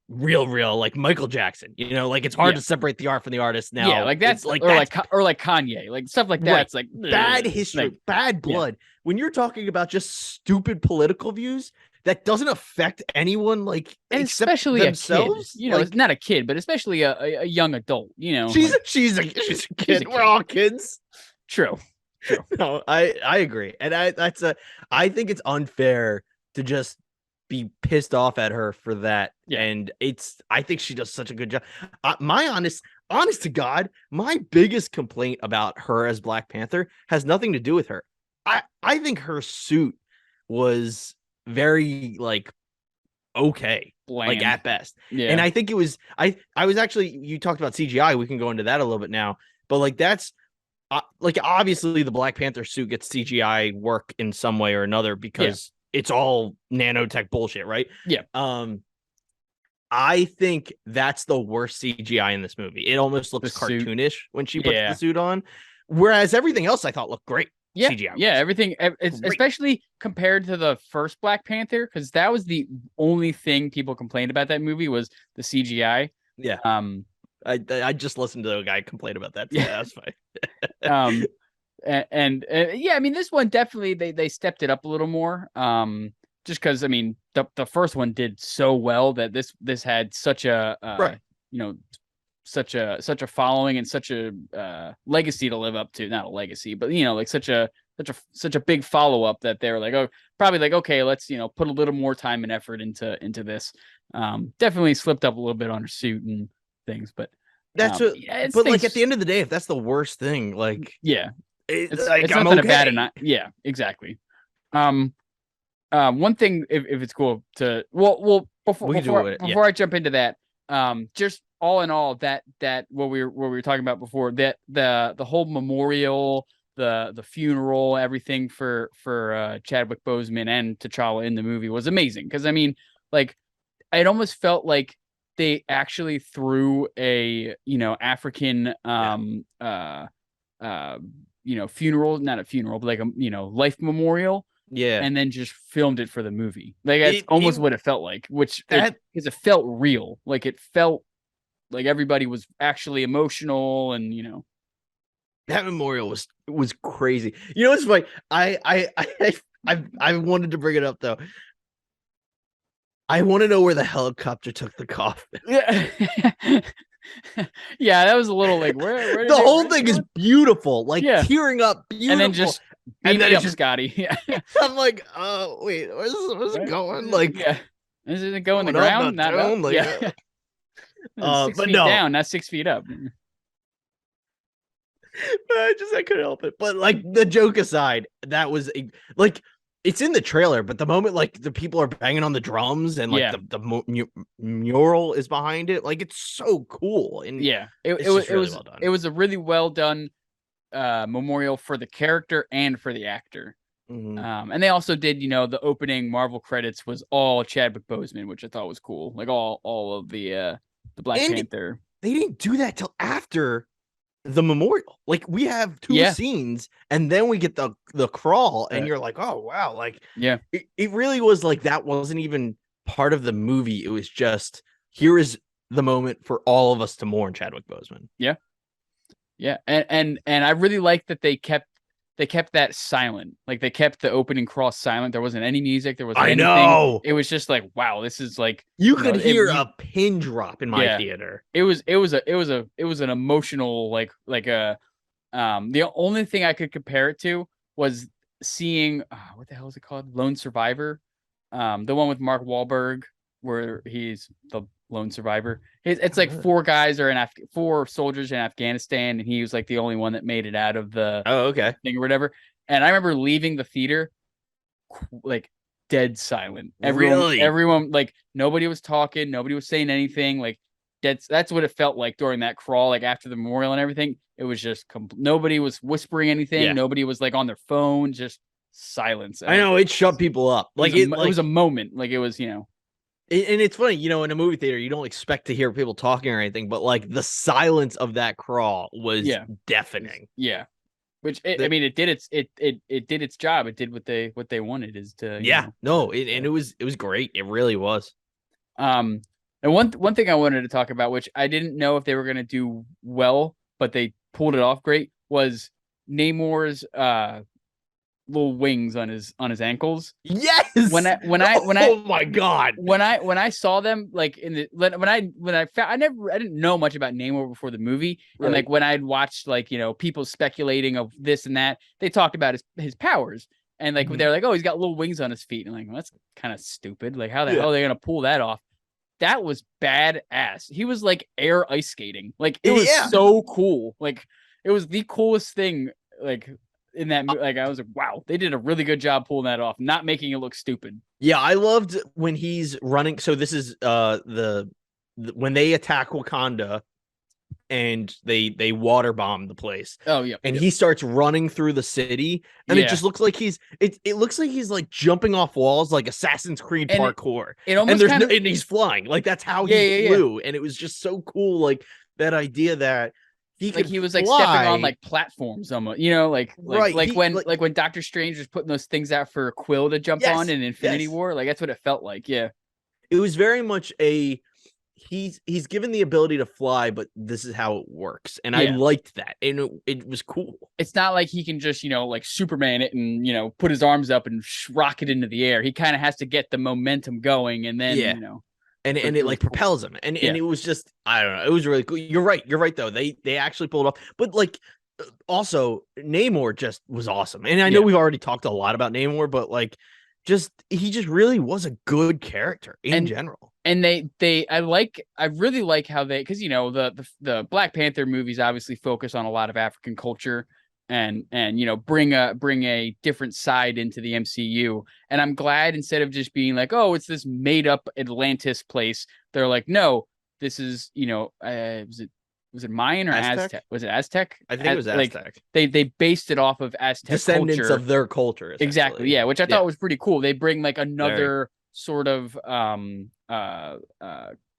real like Michael Jackson, like it's hard to separate the art from the artist now. Yeah, like that's like or like Kanye, like stuff like that. Right. It's like bad history, like, bad blood. Yeah. When you're talking about just stupid political views that doesn't affect anyone, like, and especially themselves, a kid. Like, it's not a kid, but especially a young adult. She's a kid. We're all kids. True. No, I agree, and I think it's unfair to just be pissed off at her for that. Yeah. And I think she does such a good job. My honest to God, my biggest complaint about her as Black Panther has nothing to do with her. I think her suit was very like okay, bland. Like at best. Yeah. And I think it was I was actually, you talked about CGI. We can go into that a little bit now, but like that's like obviously the Black Panther suit gets CGI work in some way or another because it's all nanotech bullshit, right? Yeah. I think that's the worst CGI in this movie. It almost looks cartoonish when she puts the suit on, whereas everything else I thought looked great. Yeah, CGI. Yeah, everything, especially compared to the first Black Panther, because that was the only thing people complained about that movie was the CGI. Yeah. I just listened to a guy complain about that. Yeah, that's fine. And I mean, this one definitely they stepped it up a little more. Just because I mean the first one did so well that this had such a such a following and such a legacy to live up to. Not a legacy, but like such a big follow up that they were like, probably like, okay, let's put a little more time and effort into this. Definitely slipped up a little bit on her suit and things, but that's like at the end of the day, if that's the worst thing, like it's like, it's nothing bad and yeah, exactly. One thing, if it's cool to before I jump into that, just all in all, that what we were talking about before, that the whole memorial, the funeral, everything for Chadwick Boseman and T'Challa in the movie was amazing. Because I mean, like, it almost felt like they actually threw a African funeral, not a funeral, but like a life memorial, and then just filmed it for the movie. Like that's almost what it felt like, because it felt real. Like it felt like everybody was actually emotional, and that memorial was crazy. It's like I wanted to bring it up though. I want to know where the helicopter took the coffin. Yeah. Yeah, that was a little like where the whole thing is beautiful, like tearing up, beautiful, and then just Scotty. Yeah. I'm like, wait, where's it going? Like, is it going the ground? Not up. Like, 6 but feet down, not 6 feet up. I couldn't help it. But like the joke aside, that was like, it's in the trailer, but the moment like the people are banging on the drums and like the mural is behind it, like it's so cool. And it was a really well done memorial for the character and for the actor. Mm-hmm. And they also did, the opening Marvel credits was all Chadwick Boseman, which I thought was cool. Like all of the Black Panther. They didn't do that till after the memorial. Like we have two scenes and then we get the crawl and you're like, oh wow, like it really was like that wasn't even part of the movie. It was just, here is the moment for all of us to mourn Chadwick Boseman. And I really like that they kept that silent. Like they kept the opening cross silent. There wasn't any music. There wasn't anything. Know. It was just like, wow, this is like, you could hear a pin drop in my theater. It was an emotional, the only thing I could compare it to was seeing, what the hell is it called? Lone Survivor. The one with Mark Wahlberg where he's the lone survivor. It's like four soldiers in Afghanistan, and he was like the only one that made it out of the thing or whatever. And I remember leaving the theater like dead silent. Really? Everyone like nobody was talking, nobody was saying anything. Like that's what it felt like during that crawl, like after the memorial and everything. It was just nobody was whispering anything. Yeah. Nobody was like on their phone, just silence. I know it shut people up. It was a moment. Like it was, and it's funny, in a movie theater, you don't expect to hear people talking or anything, but like the silence of that crawl was deafening. Yeah. Which I mean, it did its job. It did what they wanted is to and it was great. It really was. And one thing I wanted to talk about, which I didn't know if they were gonna do well, but they pulled it off great, was Namor's little wings on his ankles. Yes. Oh my god. When I saw them like when I found I didn't know much about Namor before the movie, right. And like when I'd watched like people speculating of this and that, they talked about his powers, and like they're like, oh, he's got little wings on his feet, and I'm like, well, that's kind of stupid. Like how the hell are they gonna pull that off? That was badass. He was like air ice skating. Like it was so cool. Like it was the coolest thing. Like in that, like I was like, wow, they did a really good job pulling that off, not making it look stupid. Yeah, I loved when he's running. So this is when they attack Wakanda and they water bomb the place. Oh yeah. And he starts running through the city, and it just looks like it looks like he's like jumping off walls like Assassin's Creed parkour. It almost and he's flying. Like that's how he flew. And it was just so cool, like that idea that he was like stepping on like platforms almost, when Doctor Strange was putting those things out for Quill to jump on in Infinity War. Like that's what it felt like. Yeah. It was very much he's given the ability to fly, but this is how it works. And I liked that. And it was cool. It's not like he can just, like Superman it and, put his arms up and rocket into the air. He kind of has to get the momentum going and then, and it like propels him. And it was just, I don't know. It was really cool. You're right though. They actually pulled off, but like also Namor just was awesome. And I know we've already talked a lot about Namor, but like he just really was a good character in general. And I really like how because the Black Panther movies obviously focus on a lot of African culture and bring a different side into the MCU. And I'm glad instead of just being like, oh, it's this made up Atlantis place, they're like, no, this is was it Mayan or Aztec? Was it Aztec? I think it was Aztec. Like, they based it off of Aztec descendants culture. Of their culture. Exactly. Yeah, which I thought was pretty cool. They bring like another sort of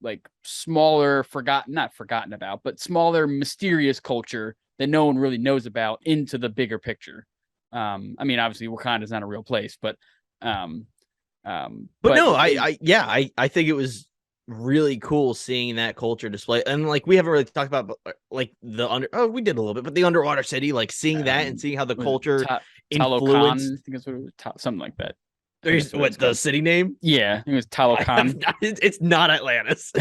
like smaller not forgotten about, but smaller mysterious culture that no one really knows about into the bigger picture. I mean, obviously Wakanda is not a real place, but no, I think it was really cool seeing that culture display. And like we haven't really talked about like we did a little bit, but the underwater city, like seeing that and seeing how the culture influenced. I think that's what it was, something like that. What the city name? Yeah, it was Talokan. It's not Atlantis.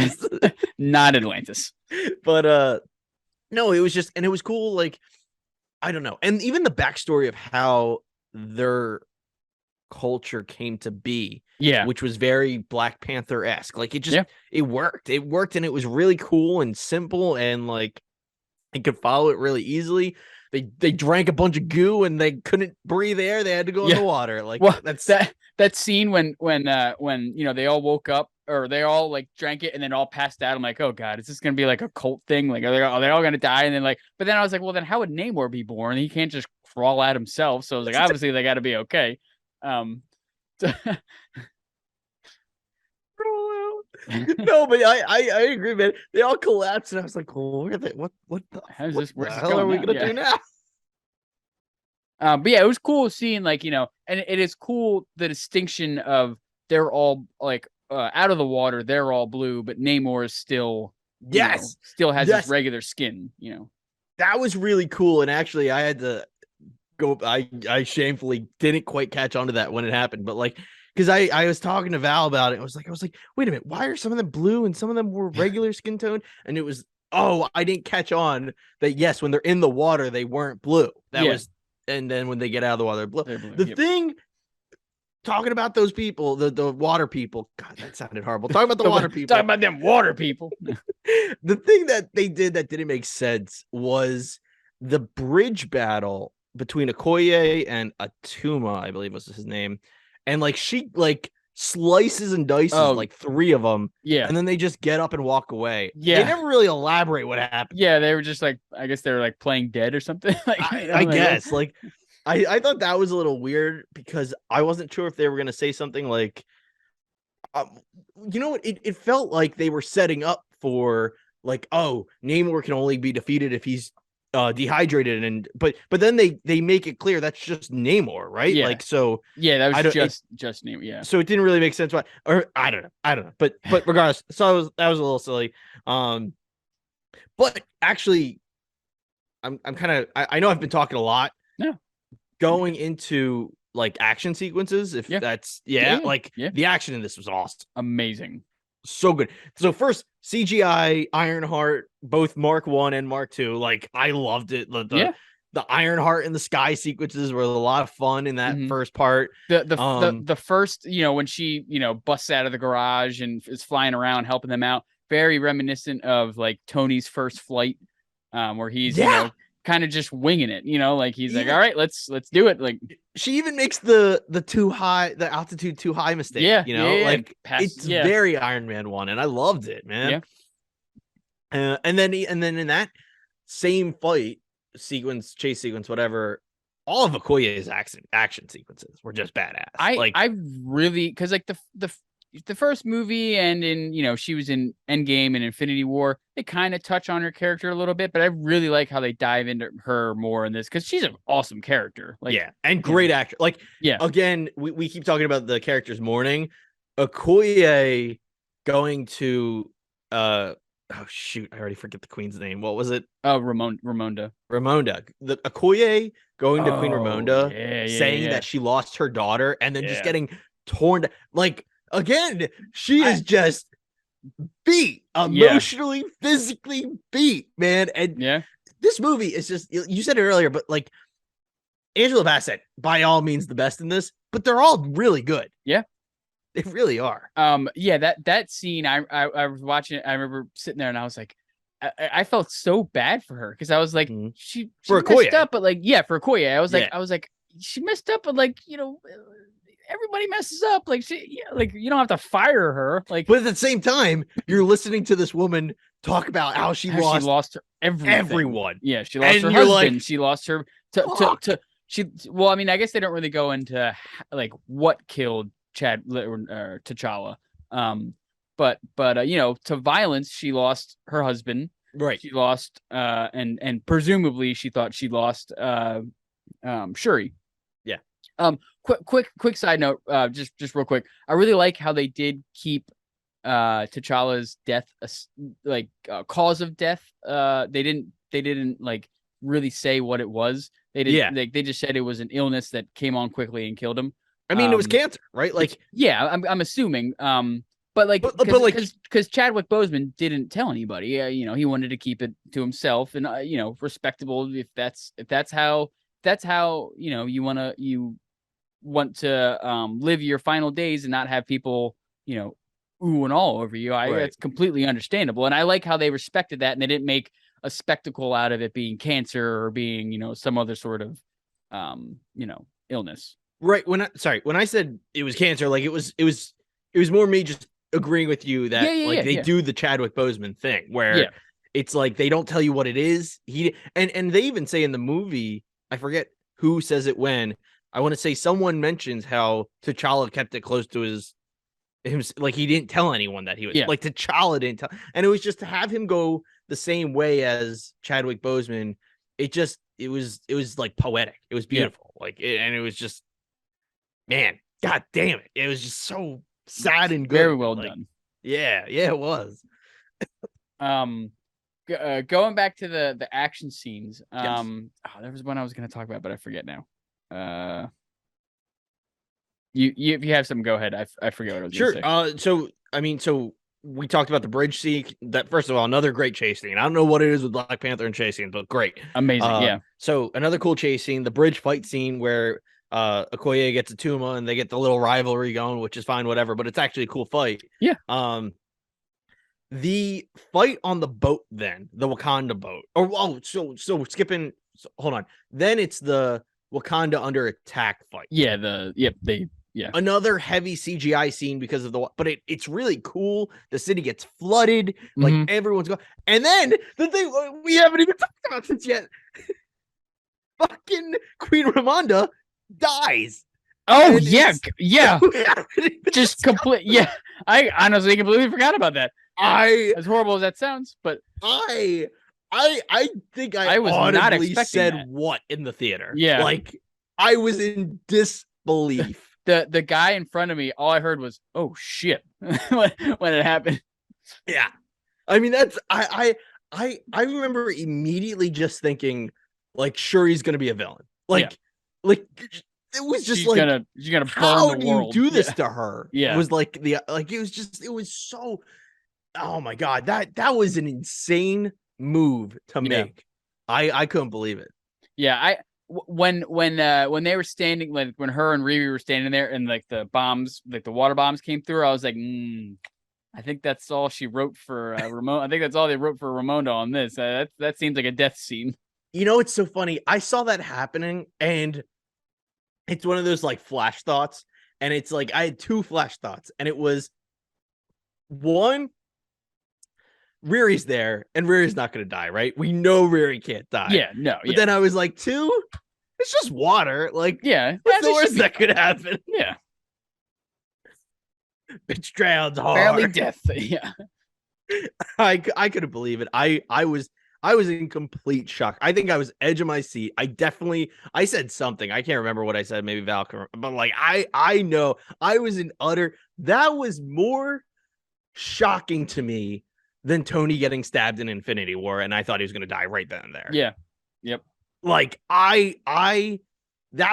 Not Atlantis. But no, it was just, and it was cool. Like I don't know, and even the backstory of how their culture came to be, which was very Black Panther-esque. Like it worked, and it was really cool and simple, and like you could follow it really easily. They drank a bunch of goo and they couldn't breathe air. They had to go in the water. Like that's that scene when they all woke up or they all like drank it and then all passed out. I'm like, oh god, is this gonna be like a cult thing? Like are they all gonna die? And then but then I was like, well, then how would Namor be born? He can't just crawl out himself. So I was like, obviously they got to be okay. No, but I agree, man. They all collapsed, and I was like, "Oh, where are they? What the hell are we gonna do now?" But yeah, it was cool seeing like and it is cool the distinction of they're all like out of the water, they're all blue, but Namor is still still has his regular skin. That was really cool, and actually, I had to go. I shamefully didn't quite catch on to that when it happened, but like. Because I was talking to Val about it. I was like, wait a minute, why are some of them blue and some of them were regular skin tone? And it was, I didn't catch on that. Yes, when they're in the water, they weren't blue. That was, and then when they get out of the water, they're blue. The thing, talking about those people, the water people. God, that sounded horrible. Talking about the water people. Talking about them water people. The thing that they did that didn't make sense was the bridge battle between Okoye and Atuma, I believe was his name, and like she like slices and dices like 3 of them, yeah, and then they just get up and walk away. yeah, They never really elaborate what happened. yeah. They were just like, I guess they were like playing dead or something. Like, I guess like I thought that was a little weird because I wasn't sure if they were gonna say something like, you know what? It felt like they were setting up for like, oh, Namor can only be defeated if he's dehydrated, and but then they make it clear that's just Namor, right? Yeah. Like, so yeah, that was I don't just Namor. Yeah. so it didn't really make sense. Why, or I don't know, but regardless, so that was a little silly. But actually, I'm kind of I know I've been talking a lot. Yeah. Going into like action sequences, if that's like the action in this was awesome, amazing, so good. So first CGI Ironheart, both Mark 1 and Mark 2, like I loved it. The Ironheart in the sky sequences were a lot of fun in that first part. The first, when she busts out of the garage and is flying around helping them out, very reminiscent of like Tony's first flight, where he's kind of just winging it, like he's like, all right, let's do it. Like she even makes the altitude too high mistake. Like it's very Iron Man 1, and I loved it, man. And then in that same fight sequence, chase sequence, whatever, all of Okoye's action sequences were just badass. I really, because like the first movie and in she was in Endgame and Infinity War, they kind of touch on her character a little bit, but I really like how they dive into her more in this because she's an awesome character. Like, and great actor. Like, again, we keep talking about the characters mourning. Okoye going to oh shoot, I already forget the queen's name. What was it? Oh, Ramonda. The Okoye going to Queen Ramonda, saying that she lost her daughter, and then just getting torn. Like, again, she is just beat, emotionally, physically beat, man. And this movie is just, you said it earlier, but like Angela Bassett, by all means, the best in this, but they're all really good. Yeah. They really are. That scene, I was watching it. I remember sitting there and I was like, I felt so bad for her because I was like, she messed up, but like, for Okoye, I was like, she messed up, but like, everybody messes up. Like like you don't have to fire her. Like, but at the same time, you're listening to this woman talk about how she lost everyone. Yeah, she lost her husband. Like, she lost her well, I mean, I guess they don't really go into like what killed T'Challa. But to violence, she lost her husband. Right. She lost and presumably she thought she lost Shuri. Yeah. Quick side note, just real quick. I really like how they did keep T'Challa's death cause of death. They didn't like really say what it was. They didn't they just said it was an illness that came on quickly and killed him. I mean, it was cancer, right? Like, I'm assuming. But because Chadwick Boseman didn't tell anybody. He wanted to keep it to himself, and respectable. If that's how you want to live your final days and not have people ooh and all over you. That's completely understandable, and I like how they respected that, and they didn't make a spectacle out of it being cancer or being some other sort of illness. Right. When I said it was cancer, like it was more me just agreeing with you that they do the Chadwick Boseman thing where it's like they don't tell you what it is. And they even say in the movie, I forget who says it when. I want to say someone mentions how T'Challa kept it close to him, like he didn't tell anyone that he was like T'Challa didn't tell, and it was just to have him go the same way as Chadwick Boseman. It was like poetic. It was beautiful. And it was just, man, god damn it. It was just so sad and good. Very well done. Yeah, it was. Going back to the action scenes. There was one I was going to talk about, but I forget now. If you have some, go ahead. I forget what I was going to say. So we talked about the bridge scene. That, first of all, another great chase scene. I don't know what it is with Black Panther and chase scene, but great, amazing. So another cool chase scene, the bridge fight scene where Okoye gets a Tuma and they get the little rivalry going, which is fine, whatever. But it's actually a cool fight. Yeah. The fight on the boat, then the Wakanda boat. So skipping So, hold on. Then it's the Wakanda under attack fight. Yeah, Another heavy CGI scene because of but it's really cool. The city gets flooded, like everyone's going. And then the thing we haven't even talked about this yet. Fucking Queen Ramonda dies. Oh yeah. Just complete. Yeah, I honestly completely forgot about that. As horrible as that sounds, but I think I was not expecting said that. What in the theater? Yeah, like I was in disbelief. The guy in front of me, all I heard was "oh shit" when it happened. Yeah, I mean that's I remember immediately just thinking like Shuri's gonna be a villain. Like it was just she's gonna burn how the world. Do you do this to her? Yeah, it was like it was so. Oh my god, that was an insane move to make. I couldn't believe it. Yeah, when they were standing, like when her and Riri were standing there and like the bombs, like the water bombs came through, I was like, I think that's all she wrote for Ramon. I think that's all they wrote for Ramonda on this. That seems like a death scene. You know, it's so funny. I saw that happening and it's one of those like flash thoughts. And it's like I had two flash thoughts, and it was one, Riri's there, and Riri's not going to die, right? We know Riri can't die. Yeah, no. But then I was like, two, it's just water. Like, what's the worst that could happen? Yeah. Bitch drowns hard. Barely death. Yeah. I couldn't believe it. I was in complete shock. I think I was edge of my seat. I said something. I can't remember what I said. Maybe Val, but like I know I was in utter. That was more shocking to me than Tony getting stabbed in Infinity War, and I thought he was going to die right then and there. Yeah. Yep. Like that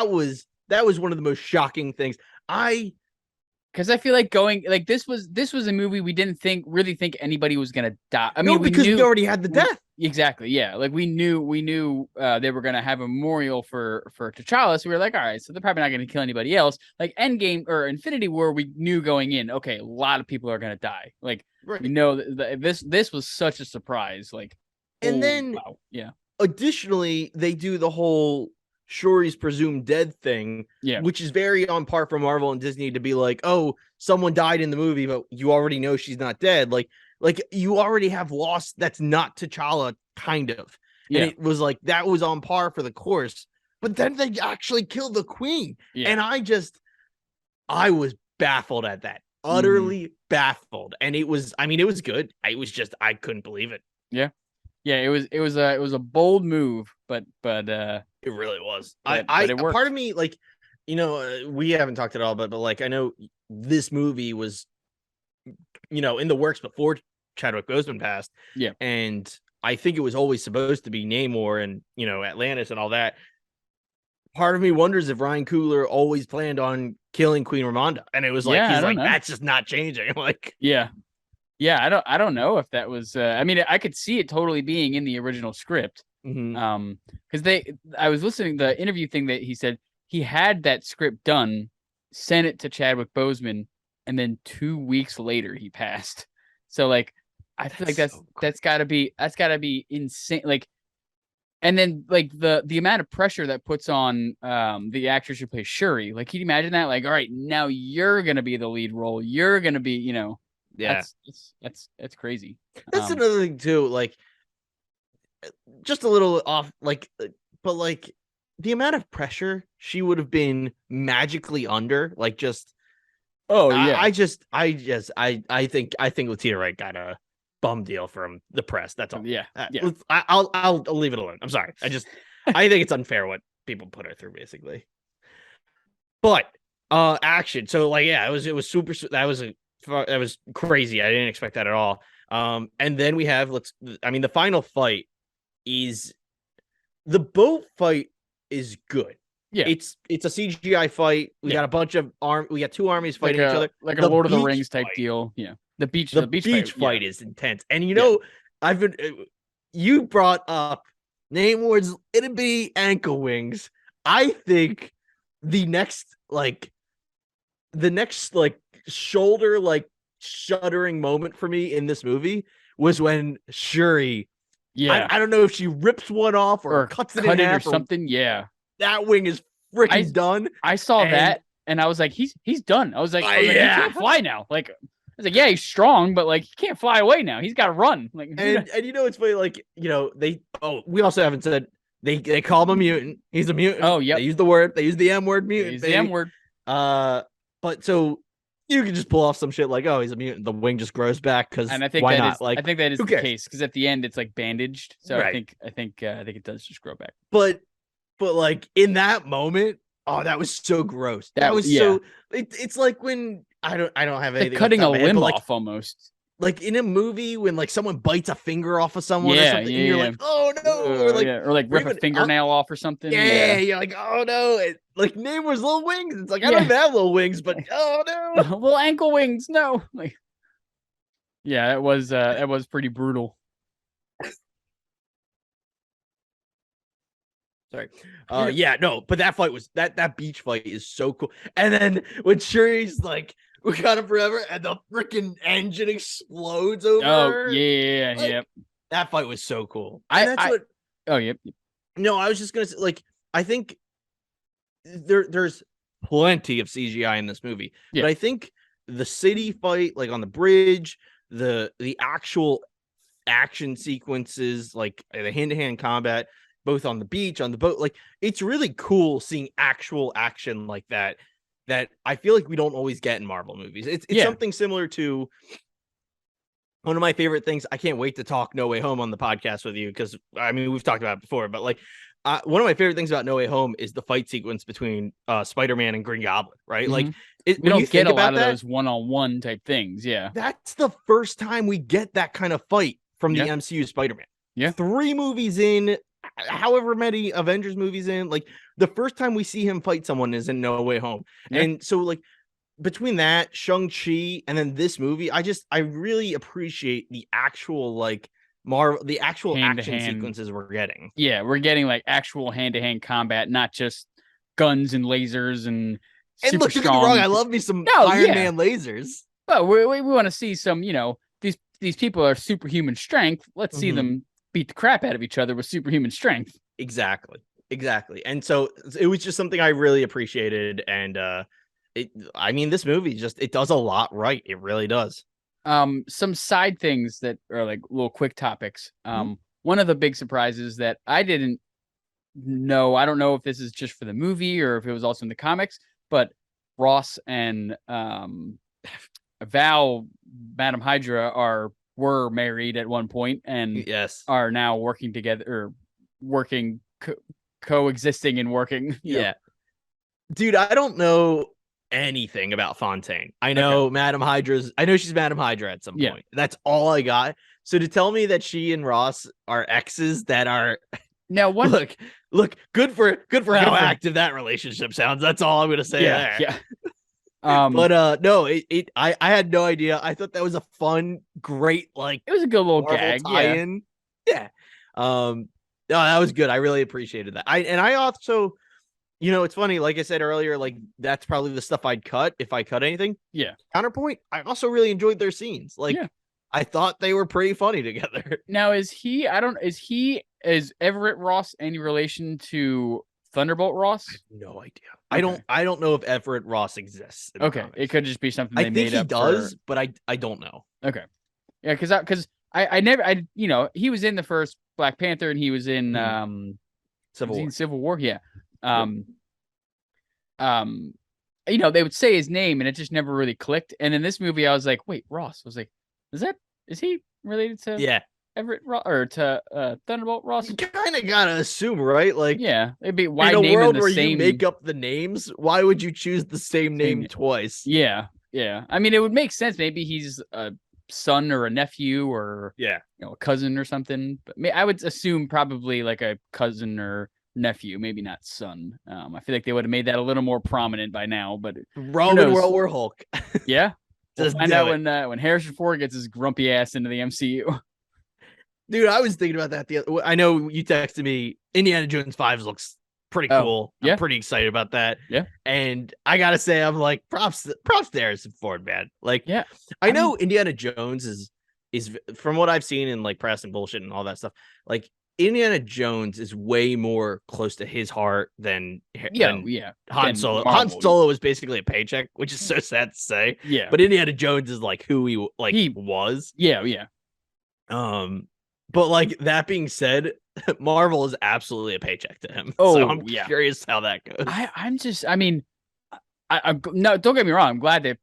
was one of the most shocking things. Because I feel like this was a movie we didn't really think anybody was gonna die. I mean, because we already had the death. Exactly, yeah. Like we knew they were gonna have a memorial for T'Challa, so we were like, all right, so they're probably not gonna kill anybody else. Like Endgame or Infinity War, we knew going in, okay, a lot of people are gonna die. Like we know this was such a surprise. Like, and then wow. Yeah. Additionally, they do the whole Shuri's presumed dead thing, which is very on par for Marvel and Disney to be like, oh, someone died in the movie, but you already know she's not dead. Like you already have lost. That's not T'Challa, kind of. Yeah. And it was like that was on par for the course, but then they actually killed the queen, and I was baffled at that, utterly baffled. And it was good. I couldn't believe it. Yeah. Yeah, it was a bold move, but it really was. But it worked. Part of me, like, we haven't talked at all, but like I know this movie was, in the works before Chadwick Boseman passed. Yeah, and I think it was always supposed to be Namor and Atlantis and all that. Part of me wonders if Ryan Coogler always planned on killing Queen Ramonda, and it was like he's like that's just not changing. Like, yeah, I don't know if that was. I mean, I could see it totally being in the original script. Because I was listening to the interview thing that he said he had that script done, sent it to Chadwick Boseman, and then 2 weeks later he passed. So like, I feel like that's gotta be insane. Like, and then like the amount of pressure that puts on the actress who plays Shuri. Like, can you imagine that? Like, all right, now you're gonna be the lead role. You're gonna be, that's crazy. That's another thing too. Like, just a little off, like, but like the amount of pressure she would have been magically under, like, just. Oh yeah. I think Letitia Wright got a bum deal from the press. That's all. Yeah. I'll leave it alone. I'm sorry. I think it's unfair what people put her through, basically. But action. So like, yeah, it was super. That was crazy. I didn't expect that at all. And then we have the final fight is the boat fight is good. Yeah, it's a CGI fight. We got a bunch of we got two armies fighting each other, like a Lord of the Rings type deal. Yeah, the beach fight is intense. And you brought up Namor's itty bitty ankle wings. I think the next shoulder shuddering moment for me in this movie was when Shuri Yeah. I don't know if she rips one off or cuts it in half or something. Yeah. That wing is freaking done. I saw that and I was like, he's done. I was like, he can't fly now. Like, I was like, yeah, he's strong, but like he can't fly away now. He's got to run. Like, and you know, it's funny. Like, you know, we also haven't said they call him a mutant. He's a mutant. Oh, yeah. They use the word. They use the M word, mutant. The M word. But so you can just pull off some shit like, oh, he's a mutant. The wing just grows back because why not? I think that is the case because at the end it's like bandaged. So right. I think it does just grow back. But like in that moment, oh, that was so gross. That was so. It's like when I don't have anything. Like cutting a limb off almost. Like in a movie when like someone bites a finger off of someone or something, and you're like, oh no, or like rip a fingernail off or something. Yeah, you're like, oh no, like Namor's little wings. It's like I don't even have little wings, but oh no, little ankle wings. No, like, yeah, it was pretty brutal. Sorry. Yeah, no, but that fight was that beach fight is so cool. And then when Shuri's like, Wakanda Forever, and the freaking engine explodes over. Oh, yeah, like, yep. That fight was so cool. Oh, yep. No, I was just gonna say, like, I think there's plenty of CGI in this movie, but I think the city fight, like on the bridge, the actual action sequences, like the hand-to-hand combat, both on the beach, on the boat, like it's really cool seeing actual action like that I feel like we don't always get in Marvel movies. It's something similar to one of my favorite things. I can't wait to talk No Way Home on the podcast with you because I mean we've talked about it before, but like one of my favorite things about No Way Home is the fight sequence between Spider-Man and Green Goblin, right? Mm-hmm. Like we don't get a lot of those one-on-one type things. Yeah, that's the first time we get that kind of fight from the MCU Spider-Man. Yeah, 3 movies in, however many Avengers movies in, like the first time we see him fight someone is in No Way Home. And so like between that, Shang-Chi, and then this movie, I really appreciate the actual like the actual action sequences we're getting. Yeah, we're getting like actual hand-to-hand combat, not just guns and lasers and look, don't get me wrong, I love me some Iron Man lasers. But we want to see some, you know, these people are superhuman strength. Let's see them beat the crap out of each other with superhuman strength. Exactly. And so it was just something I really appreciated. And I mean, this movie it does a lot right. It really does. Some side things that are like little quick topics. One of the big surprises that I didn't know, I don't know if this is just for the movie or if it was also in the comics, but Ross and Val, Madam Hydra, were married at one point and are now working together or working coexisting and working. Yeah. Dude, I don't know anything about Fontaine. I know I know she's Madam Hydra at some point. That's all I got. So to tell me that she and Ross are exes that are now look good for how active that relationship sounds. That's all I'm gonna say there. Yeah. But no, I had no idea. I thought that was a fun, great, like it was a good little Marvel gag. Tie-in. Yeah. No, that was good. I really appreciated that. I also, you know, it's funny. Like I said earlier, like that's probably the stuff I'd cut if I cut anything. Yeah. Counterpoint. I also really enjoyed their scenes. Like, I thought they were pretty funny together. Now, is Everett Ross any relation to Thunderbolt Ross? I have no idea. Okay. I don't know if Everett Ross exists. Okay, it could just be something they made up. I think he does, but I don't know. Okay, yeah, because I you know, he was in the first Black Panther and he was in Civil War. Yeah. You know, they would say his name and it just never really clicked. And in this movie, I was like, wait, Ross. I was like, is he related to Everett Ross or to Thunderbolt Ross? You kind of gotta assume, right? Like, yeah, it'd be why in a name world the where same... you make up the names. Why would you choose the same name twice? Yeah. I mean, it would make sense. Maybe he's a son or a nephew or you know, a cousin or something. But I would assume probably like a cousin or nephew, maybe not son. I feel like they would have made that a little more prominent by now. But Roman World War Hulk. Yeah. We'll find out when Harrison Ford gets his grumpy ass into the MCU. Dude, I was thinking about that. I know you texted me. Indiana Jones 5 looks pretty cool. I'm pretty excited about that. Yeah. And I gotta say, I'm like, props to Harrison Ford, man. Like, I know Indiana Jones is is, from what I've seen in like press and bullshit and all that stuff, like Indiana Jones is way more close to his heart than Han Solo. Han Solo is basically a paycheck, which is so sad to say. Yeah, but Indiana Jones is like who he was. Yeah. But like that being said, Marvel is absolutely a paycheck to him. Oh, so I'm curious how that goes. I'm no, don't get me wrong. I'm glad they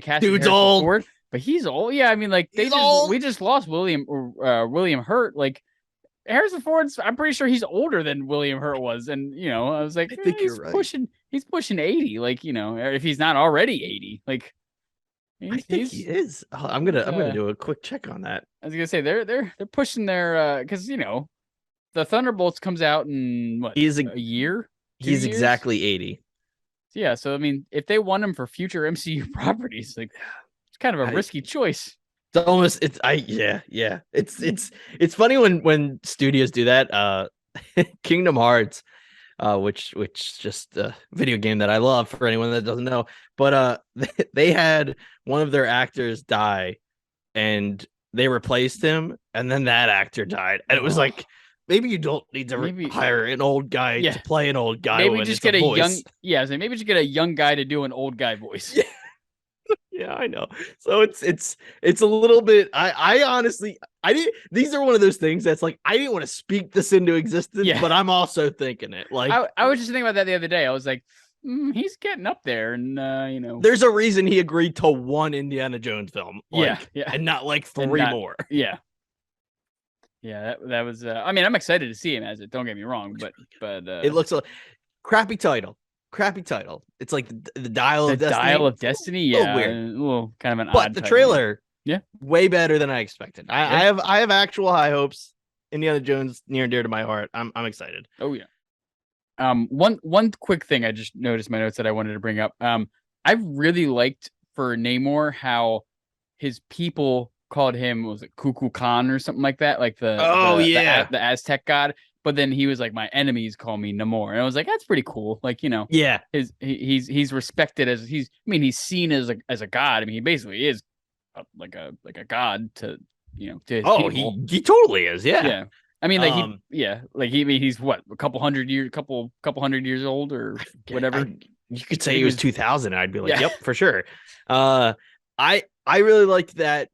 cast Dude's old. Ford, but he's old. Yeah, I mean, like we just lost William Hurt. Like Harrison Ford's, I'm pretty sure he's older than William Hurt was, and I was like, I think he's right. pushing 80. Like if he's not already 80, like I think he is. I'm gonna do a quick check on that. I was gonna say they're pushing their because the Thunderbolts comes out in what? He's a year. He's exactly 80. Yeah, so I mean, if they want him for future MCU properties, like it's kind of a risky choice. It's almost it's funny when studios do that. Kingdom Hearts, which just a video game that I love for anyone that doesn't know, but they had one of their actors die, and they replaced him, and then that actor died, and it was like, maybe you don't need to hire an old guy to play an old guy. Maybe just get a young, maybe just get a young guy to do an old guy voice. Yeah, I know. So it's a little bit. I honestly, these are one of those things that's like, I didn't want to speak this into existence, but I'm also thinking it. Like I was just thinking about that the other day. I was like, he's getting up there, and there's a reason he agreed to one Indiana Jones film, and not like three more. Yeah, that was. I mean, I'm excited to see him as it. Don't get me wrong, but it looks a crappy title. It's like the Dial of Destiny. Dial of Destiny, yeah, weird. A little kind of an but odd the trailer, way better than I expected. I have actual high hopes. Indiana Jones near and dear to my heart. I'm excited. Oh yeah. One quick thing I just noticed in my notes that I wanted to bring up. I really liked for Namor how his people called him, was it Kukulkan Khan or something like that, like the the Aztec god. But then he was like, my enemies call me Namor, and I was like, that's pretty cool. Like he's respected as he's seen as a god. I mean, he basically is like a god to to his people. He totally is. Yeah. I mean, like he's what, a couple hundred years old or whatever. You could say he was 2000. I'd be like, yep, for sure. I really liked that.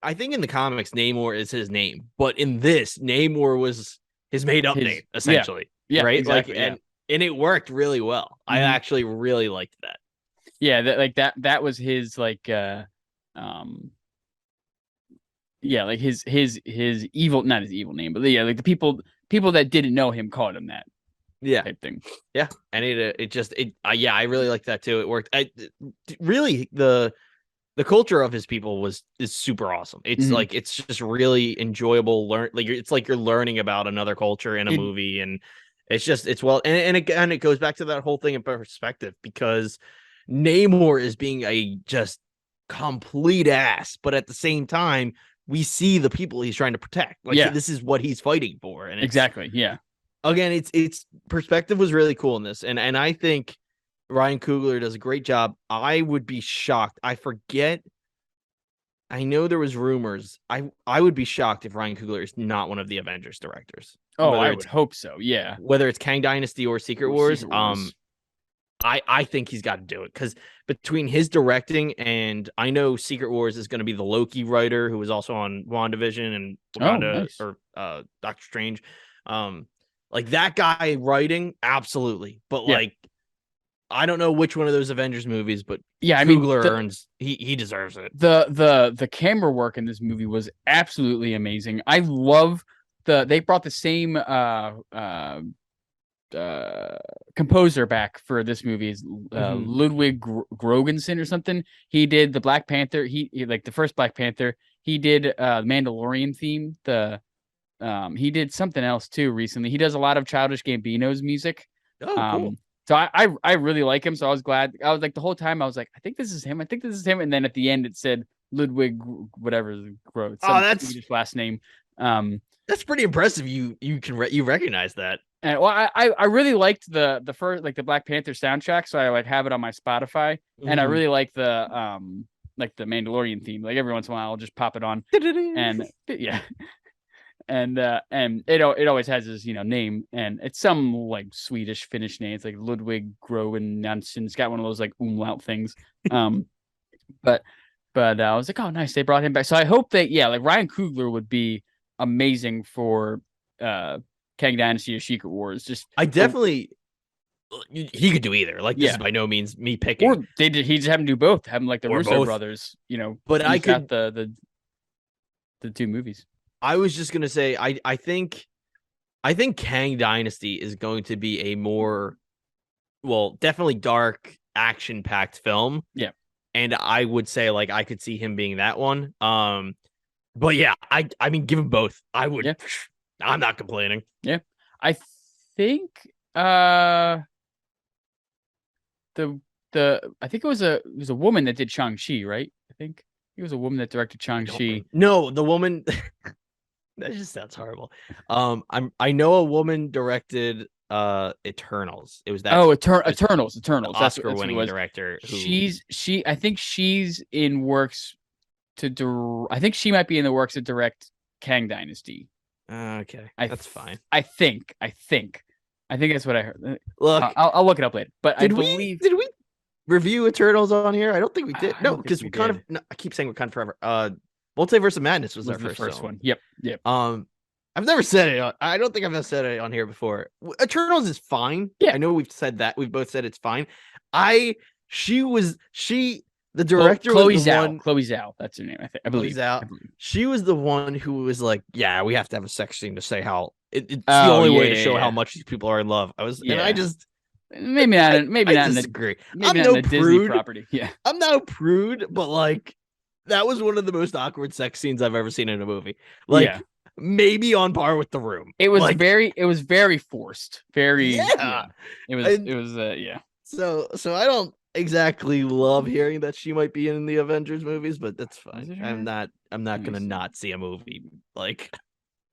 I think in the comics, Namor is his name, but in this, Namor was his made up name, essentially. Yeah, right. Exactly, and it worked really well. Mm-hmm. I actually really liked that. Yeah, that was his like like his evil, not his evil name, but like the people that didn't know him called him that. Type thing. Yeah, and I really like that too. It worked. Really the culture of his people is super awesome. It's like, it's just really enjoyable. It's like you're learning about another culture in a movie, and it's well, and it goes back to that whole thing in perspective, because Namor is being a just complete ass, but at the same time, we see the people he's trying to protect. Like this is what he's fighting for, and exactly. Yeah. Again, it's perspective was really cool in this, and I think Ryan Coogler does a great job. I would be shocked. I know there was rumors. I would be shocked if Ryan Coogler is not one of the Avengers directors. Oh, I would hope so. Yeah. Whether it's Kang Dynasty or Secret Wars. I think he's got to do it, because between his directing, and I know Secret Wars is going to be the Loki writer who was also on WandaVision and Wakanda or Doctor Strange. Like that guy writing, absolutely. But like, I don't know which one of those Avengers movies, but Coogler earns, he deserves it. The camera work in this movie was absolutely amazing. I love they brought the same composer back for this movie, is Ludwig Göransson or something. He did the Black Panther. He like the first Black Panther. He did Mandalorian theme. He did something else too recently. He does a lot of Childish Gambino's music. Oh, cool. So I really like him. So I was glad. I was like, the whole time I was like, I think this is him. And then at the end it said Ludwig whatever. That's his last name. That's pretty impressive. You recognize that. And well, I really liked the first, like the Black Panther soundtrack. So I like have it on my Spotify, and I really like the like the Mandalorian theme. Like every once in a while, I'll just pop it on, and yeah, and it always has his name, and it's some like Swedish Finnish name. It's like Ludwig Groen Nansen. It's got one of those like umlaut things. But I was like, oh nice, they brought him back. So I hope that like Ryan Coogler would be amazing for Kang Dynasty or Secret Wars. Just I definitely he could do either. Like this is by no means me picking. Or he just have him do both. Have him like the Russo brothers, But I could the two movies. I was just gonna say I think Kang Dynasty is going to be a more definitely dark, action-packed film. Yeah. And I would say like I could see him being that one. But yeah, I mean give him both. I would I'm not complaining. Yeah. I think I think it was a woman that did Shang-Chi, right? I think it was a woman that directed Shang-Chi. No, the woman that just sounds horrible. I know a woman directed Eternals. It was that Eternals. Oscar-winning director. I think she's in works to I think she might be in the works to direct Kang Dynasty. Okay, that's fine. I think that's what I heard. Look, I'll look it up later. But did we review Eternals on here? I don't think we did. No, because we kind of. No, I keep saying Wakanda Forever. Multiverse of Madness was our first one. Yep. I've never said it. I don't think I've ever said it on here before. Eternals is fine. Yeah, I know we've said that. We've both said it's fine. The director Chloe was the Zhao. one. Chloe Zhao, that's her name. I believe. She was the one who was like, "Yeah, we have to have a sex scene to say how it's the only way to show how much these people are in love." And I just maybe not. I disagree. Maybe not in a Disney property. Yeah, I'm not a prude, but like that was one of the most awkward sex scenes I've ever seen in a movie. Like maybe on par with The Room. It was very forced. Very It was So I don't exactly love hearing that she might be in the Avengers movies, but that's fine. I'm not gonna not see a movie. Like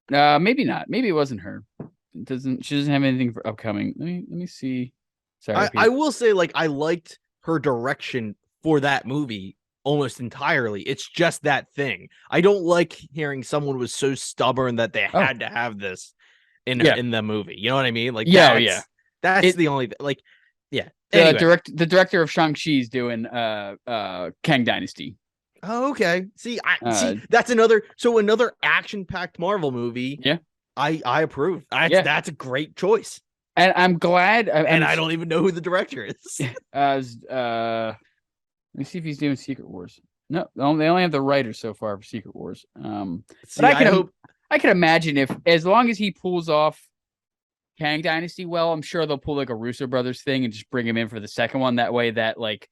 maybe not. Maybe it wasn't her. She doesn't have anything for upcoming. Let me see. Sorry. I will say like I liked her direction for that movie almost entirely. It's just that thing. I don't like hearing someone was so stubborn that they had to have this in the movie. You know what I mean? Like that's the only like Anyway. The director of Shang-Chi is doing Kang Dynasty. Oh, okay. See, that's another action-packed Marvel movie. Yeah. I approve. That's a great choice. And I'm glad and I don't even know who the director is. Let me see if he's doing Secret Wars. No, they only have the writer so far for Secret Wars. But I can imagine if as long as he pulls off Kang Dynasty well, I'm sure they'll pull like a Russo brothers thing and just bring him in for the second one. That way, that like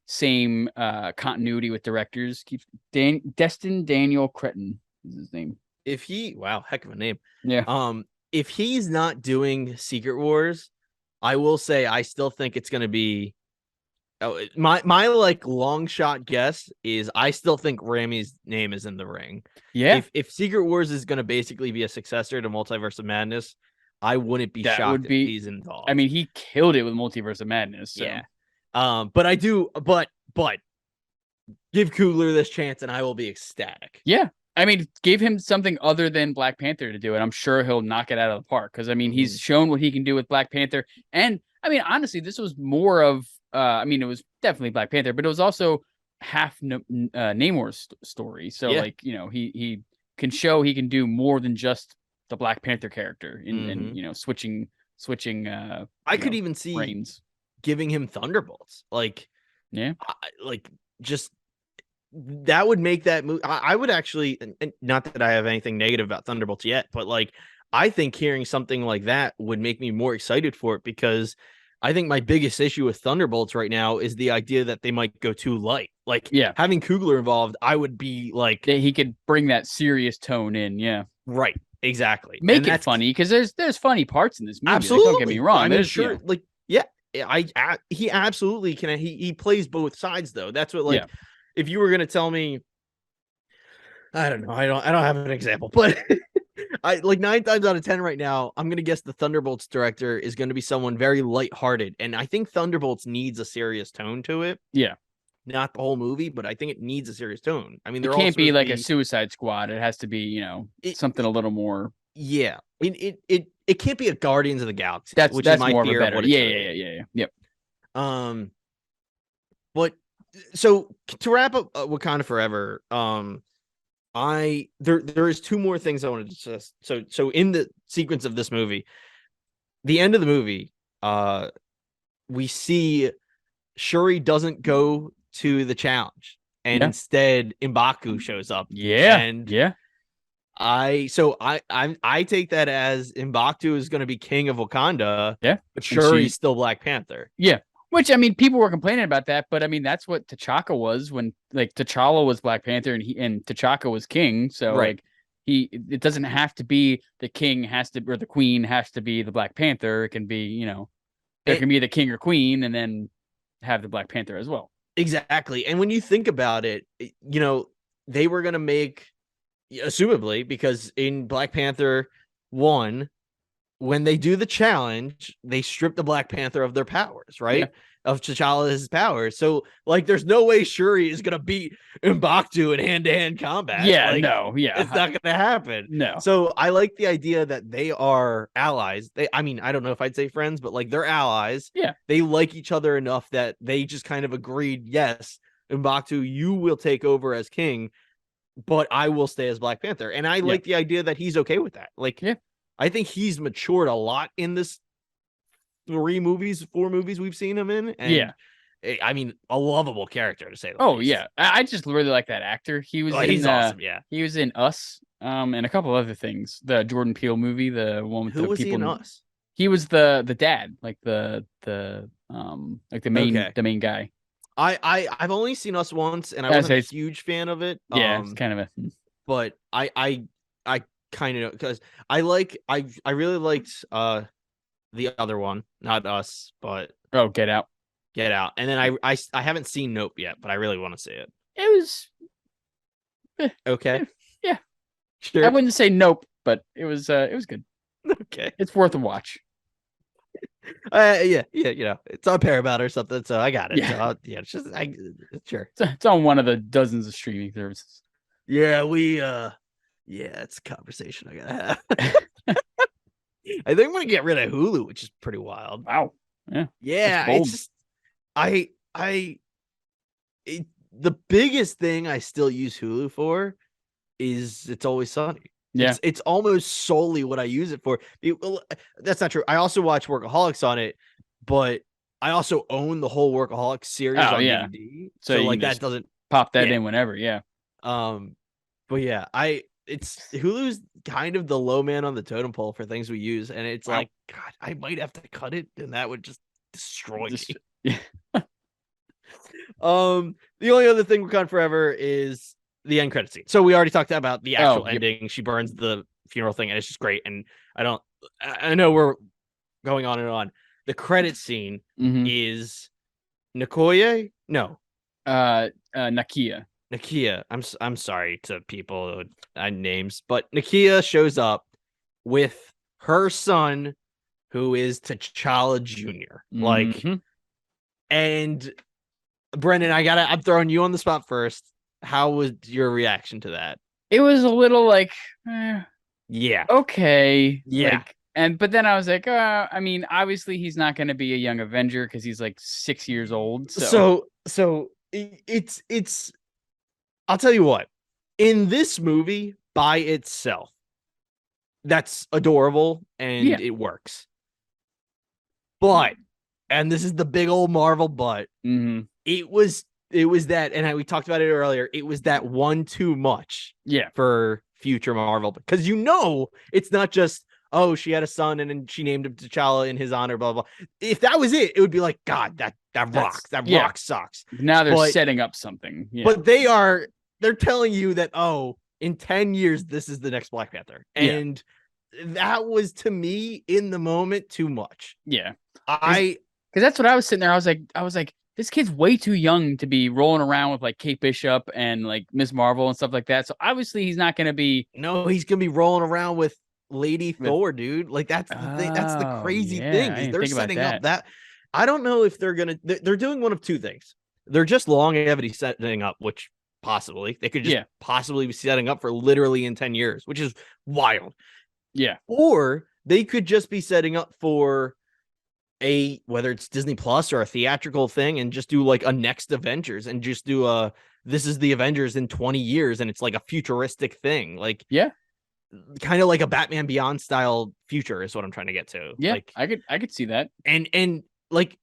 same continuity with directors keeps. Destin Daniel Cretton is his name. Heck of a name. Yeah. If he's not doing Secret Wars, I will say I still think it's going to be. My like long shot guess is I still think Rami's name is in the ring. Yeah. If Secret Wars is going to basically be a successor to Multiverse of Madness, I wouldn't be shocked if he's involved. I mean, he killed it with Multiverse of Madness. So. Yeah. But I do. But give Coogler this chance, and I will be ecstatic. Yeah. I mean, give him something other than Black Panther to do it. I'm sure he'll knock it out of the park because I mean, he's shown what he can do with Black Panther, and I mean, honestly, this was more of. It was definitely Black Panther, but it was also half Namor's story. So, like, he can show he can do more than just the Black Panther character and switching. I could even see brains. Giving him Thunderbolts, just that would make that movie. I would actually, and not that I have anything negative about Thunderbolts yet, but like I think hearing something like that would make me more excited for it because. I think my biggest issue with Thunderbolts right now is the idea that they might go too light. Like, having Coogler involved, I would be like... He could bring that serious tone in, Right, exactly. Make it funny, because there's funny parts in this movie. Absolutely. Like, don't get me wrong. I mean, sure, he absolutely can. He plays both sides, though. That's what, if you were going to tell me... I don't know. I don't have an example, but... I like 9 times out of 10 right now. I'm gonna guess the Thunderbolts director is going to be someone very lighthearted, and I think Thunderbolts needs a serious tone to it. Yeah, not the whole movie, but I think it needs a serious tone. I mean, It they're all can't be supposed to like a be Suicide Squad. It has to be, it, something a little more. yeah. It can't be a Guardians of the Galaxy, which is That's my more of a fear of better. what it's Yeah, going to yeah, be. yeah, yeah, yeah. Yep. But so to wrap up Wakanda Forever, there is two more things I wanted to discuss. So in the sequence of this movie, the end of the movie, we see Shuri doesn't go to the challenge, and Yeah. instead M'Baku shows up, Yeah. and Yeah. I take that as M'Baku is going to be king of Wakanda, Yeah. but And Shuri's still Black Panther. yeah. Which I mean, people were complaining about that, but I mean, that's what T'Chaka was when like T'Challa was Black Panther and T'Chaka was king. So Right. like it doesn't have to be the king has to or the queen has to be the Black Panther. It can be, there It, can be the king or queen and then have the Black Panther as well. exactly. And when you think about it, they were going to make, assumably, because in Black Panther 1, when they do the challenge, they strip the Black Panther of their powers, Yeah. right? Of T'Challa's powers. So, like, there's no way Shuri is gonna beat M'Baku in hand-to-hand combat. Yeah, Like, no, it's yeah. not gonna happen. No. So I like the idea that they are allies. I mean, I don't know if I'd say friends, but like they're allies. Yeah. They like each other enough that they just kind of agreed, yes, M'Baku, you will take over as king, but I will stay as Black Panther. And I like the idea that he's okay with that. Like, yeah. I think he's matured a lot in this 4 movies we've seen him in. And I mean, a lovable character to say the least. Yeah. I just really like that actor. He was he's awesome. Yeah. He was in Us, and a couple other things. The Jordan Peele movie, the one with Who the was people he in Us? He was the dad, like the main guy. I've only seen Us once, and I wasn't a huge fan of it. Yeah, it's kind of a. But I kind of, because I really liked the other one, not Us, but Get Out. Get Out, and then I haven't seen Nope yet, but I really want to see it. It was okay. Yeah, sure. I wouldn't say Nope, but it was good. Okay, it's worth a watch. Yeah, it's on Paramount or something, so I got it. Yeah, so it's just sure. It's on one of the dozens of streaming services. Yeah, it's a conversation I gotta have. I think I'm gonna get rid of Hulu, which is pretty wild. Wow. Yeah. It's just the biggest thing I still use Hulu for is It's Always Sunny. Yeah, it's almost solely what I use it for. That's not true. I also watch Workaholics on it, but I also own the whole Workaholics series on DVD. So like that doesn't pop that in whenever. Yeah. But yeah, it's Hulu's kind of the low man on the totem pole for things we use, and it's like, God, I might have to cut it, and that would just destroy me. Yeah. The only other thing Wakanda Forever is the end credit scene. So we already talked about the actual ending. She burns the funeral thing, and it's just great. And I know we're going on and on. The credit scene is Nikoye? No. Nakia. Nakia. I'm sorry to people names, but Nakia shows up with her son, who is T'Challa Jr. Like, and Brendan, I'm throwing you on the spot first. How was your reaction to that? It was a little like, yeah, okay, yeah. But then I was like, I mean, obviously he's not going to be a young Avenger because he's like 6 years old. So it's. I'll tell you what. In this movie by itself, that's adorable and it works. But, and this is the big old Marvel but, it was that, and we talked about it earlier, it was that one too much for future Marvel, because it's not just, oh, she had a son and then she named him T'Challa in his honor, blah blah. If that was it would be like, God, that rocks. That rock sucks. Now they're setting up something. But they're telling you that, oh, in 10 years this is the next Black Panther. And that was, to me, in the moment, too much. Yeah. Because that's what I was sitting there. I was like, this kid's way too young to be rolling around with like Kate Bishop and like Ms. Marvel and stuff like that. So obviously he's not going to be. No, he's going to be rolling around with Lady Thor, dude. Like that's the thing. That's the crazy thing. Is they're setting up that. I don't know if they're doing one of two things. they're just longevity setting up, which possibly they could just possibly be setting up for literally in 10 years, which is wild. Yeah. Or they could just be setting up for a, whether it's Disney Plus or a theatrical thing, and just do like a next Avengers and just do a, this is the Avengers in 20 years. And it's like a futuristic thing. Like, yeah, kind of like a Batman Beyond style future is what I'm trying to get to. Yeah. Like, I could see that. And like,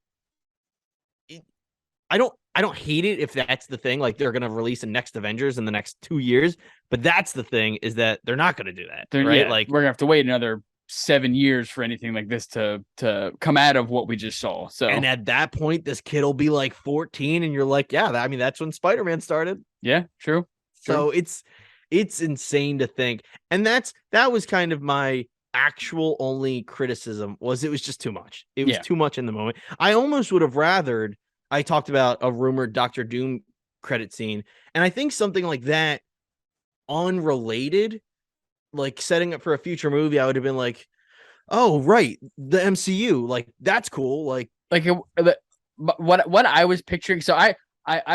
I don't hate it if that's the thing. Like, they're gonna release a next Avengers in the next 2 years, but that's the thing, is that they're not gonna do that, right? Yeah, like, we're gonna have to wait another 7 years for anything like this to come out of what we just saw. So, and at that point, this kid will be like 14, and you're like, yeah, I mean, that's when Spider-Man started. Yeah, true. So it's insane to think, and that was kind of my actual only criticism, was it was just too much. It was too much in the moment. I almost would have rathered. I talked about a rumored Doctor Doom credit scene, and I think something like that, unrelated, like setting up for a future movie, I would have been like, oh, right, the MCU, like, that's cool. Like what I was picturing. So I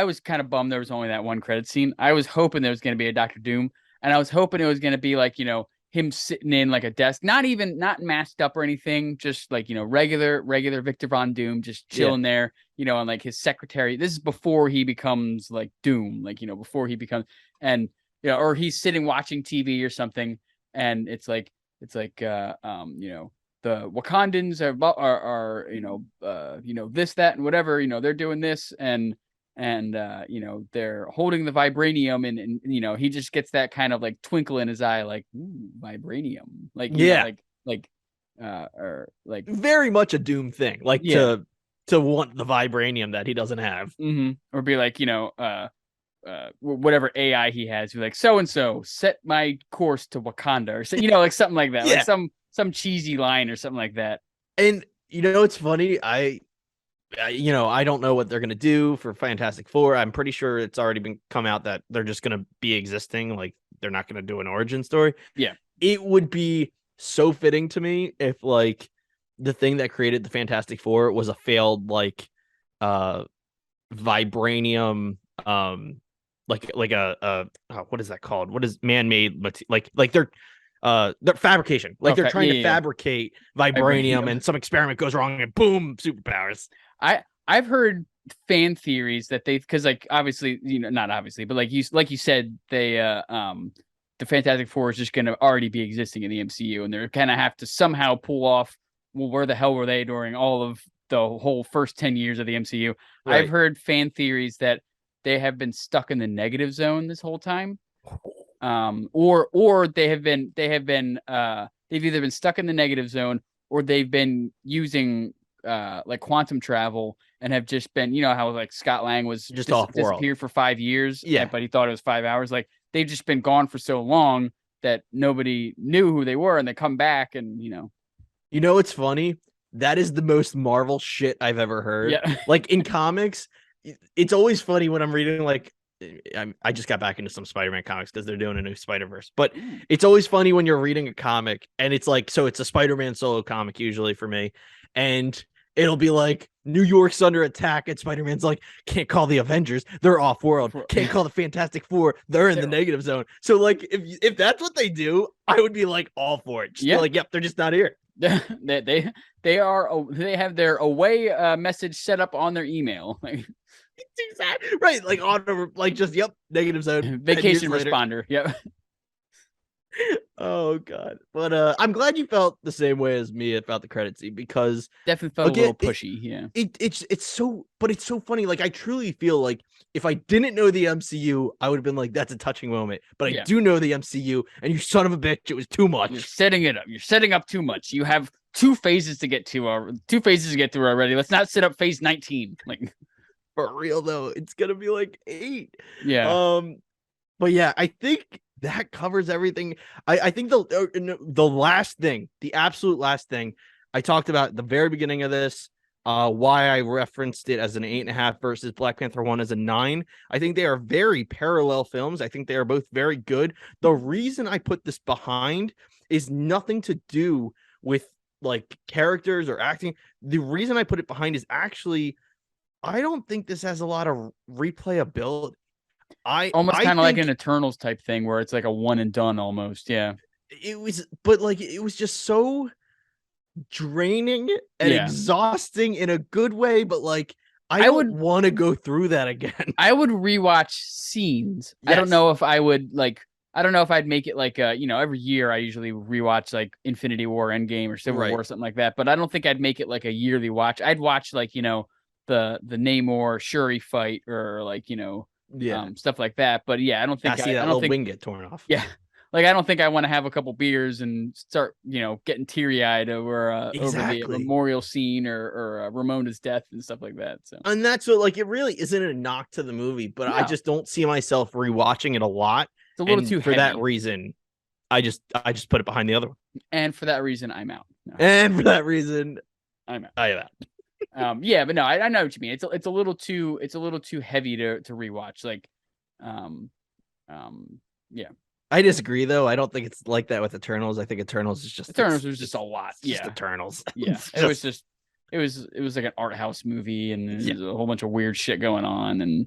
was kind of bummed there was only that one credit scene. I was hoping there was going to be a Doctor Doom, and I was hoping it was going to be like, him sitting in like a desk, not masked up or anything, just like, regular Victor Von Doom, just chilling there, and like his secretary. This is before he becomes like Doom, like, before he becomes, and or he's sitting watching TV or something, and it's like the Wakandans are this, that, and whatever, they're doing this, and they're holding the vibranium, and he just gets that kind of like twinkle in his eye, like, ooh, vibranium, like, or like very much a Doom thing, like, to want the vibranium that he doesn't have, or be like, whatever AI he has, be like, so and so set my course to Wakanda, or so, like something like that, like some cheesy line or something like that. And it's funny, I don't know what they're going to do for Fantastic Four. I'm pretty sure it's already been come out that they're just going to be existing. Like, they're not going to do an origin story. Yeah. It would be so fitting to me if, like, the thing that created the Fantastic Four was a failed, like, vibranium, like a what is that called? What is man-made, like they're fabrication, like they're trying to fabricate vibranium, and some experiment goes wrong, and boom, superpowers. I've heard fan theories that because, like, obviously, not obviously, but like you said, they the Fantastic Four is just going to already be existing in the MCU, and they're kind of have to somehow pull off, well, where the hell were they during all of the whole first 10 years of the MCU? Right. I've heard fan theories that they have been stuck in the negative zone this whole time. Or they've either been stuck in the negative zone, or they've been using like quantum travel, and have just been, how like Scott Lang was just disappeared for 5 years, but he thought it was 5 hours. Like, they've just been gone for so long that nobody knew who they were, and they come back, and it's funny, that is the most Marvel shit I've ever heard. Like, in comics, it's always funny when I'm reading, like, I just got back into some Spider-Man comics because they're doing a new Spider-Verse, but it's always funny when you're reading a comic and it's like, so it's a Spider-Man solo comic usually for me, and it'll be like, New York's under attack, and Spider-Man's like, can't call the Avengers, they're off world, can't call the Fantastic Four, they're in the negative zone. So, like, if that's what they do, I would be like all for it. Just be like, yep, they're just not here. they have their away message set up on their email. Exactly right, like, on, like, just, yep, negative zone, vacation responder. Yep. Oh god. But I'm glad you felt the same way as me about the credit scene, because definitely felt a little pushy. It's so, but it's so funny. Like, I truly feel like if I didn't know the MCU, I would have been like, that's a touching moment. But I do know the MCU, and you son of a bitch, it was too much. You're setting it up. You're setting up too much. You have two phases to get through already. Let's not set up phase 19. Like, for real though, it's gonna be like 8. Yeah. But yeah, I think that covers everything. I think the last thing, the absolute last thing I talked about at the very beginning of this, why I referenced it as an 8.5 versus Black Panther 1 as a 9. I think they are very parallel films. I think they are both very good. The reason I put this behind is nothing to do with, like, characters or acting. The reason I put it behind is actually I don't think this has a lot of replayability. I Almost I kind of like an think Eternals type thing where it's like a one and done almost. Yeah. it was, but like it was just so draining and Yeah. exhausting in a good way, but like I I don't would want to go through that again. I would rewatch scenes. I don't Yes. know if I would like. I don't know if I'd make it like every year I usually rewatch like Infinity War, Endgame, or Civil Right. War, something like that. But I don't think I'd make it like a yearly watch. I'd watch like the Namor Shuri fight or like Yeah. stuff like that. But yeah, I see I that don't little think wing get torn off. yeah, like I don't think I want to have a couple beers and start getting teary eyed over the Exactly. memorial scene or Ramona's death and stuff like that. So And that's what, like, it really isn't a knock to the movie, but I no, just don't see myself rewatching it a lot. it's a little And too for that heavy. reason, I just put it behind the other one. And for that reason, I'm out. No, And for that reason, I'm out. I that. Yeah, but no, I know what you mean. It's a little too heavy to rewatch. Like, um, yeah. I disagree though. I don't think it's like that with Eternals. I think Eternals is just Eternals was just a lot. it's just Yeah, Eternals. yeah. It's It was just just it was like an art house movie, and yeah. there's a whole bunch of weird shit going on, and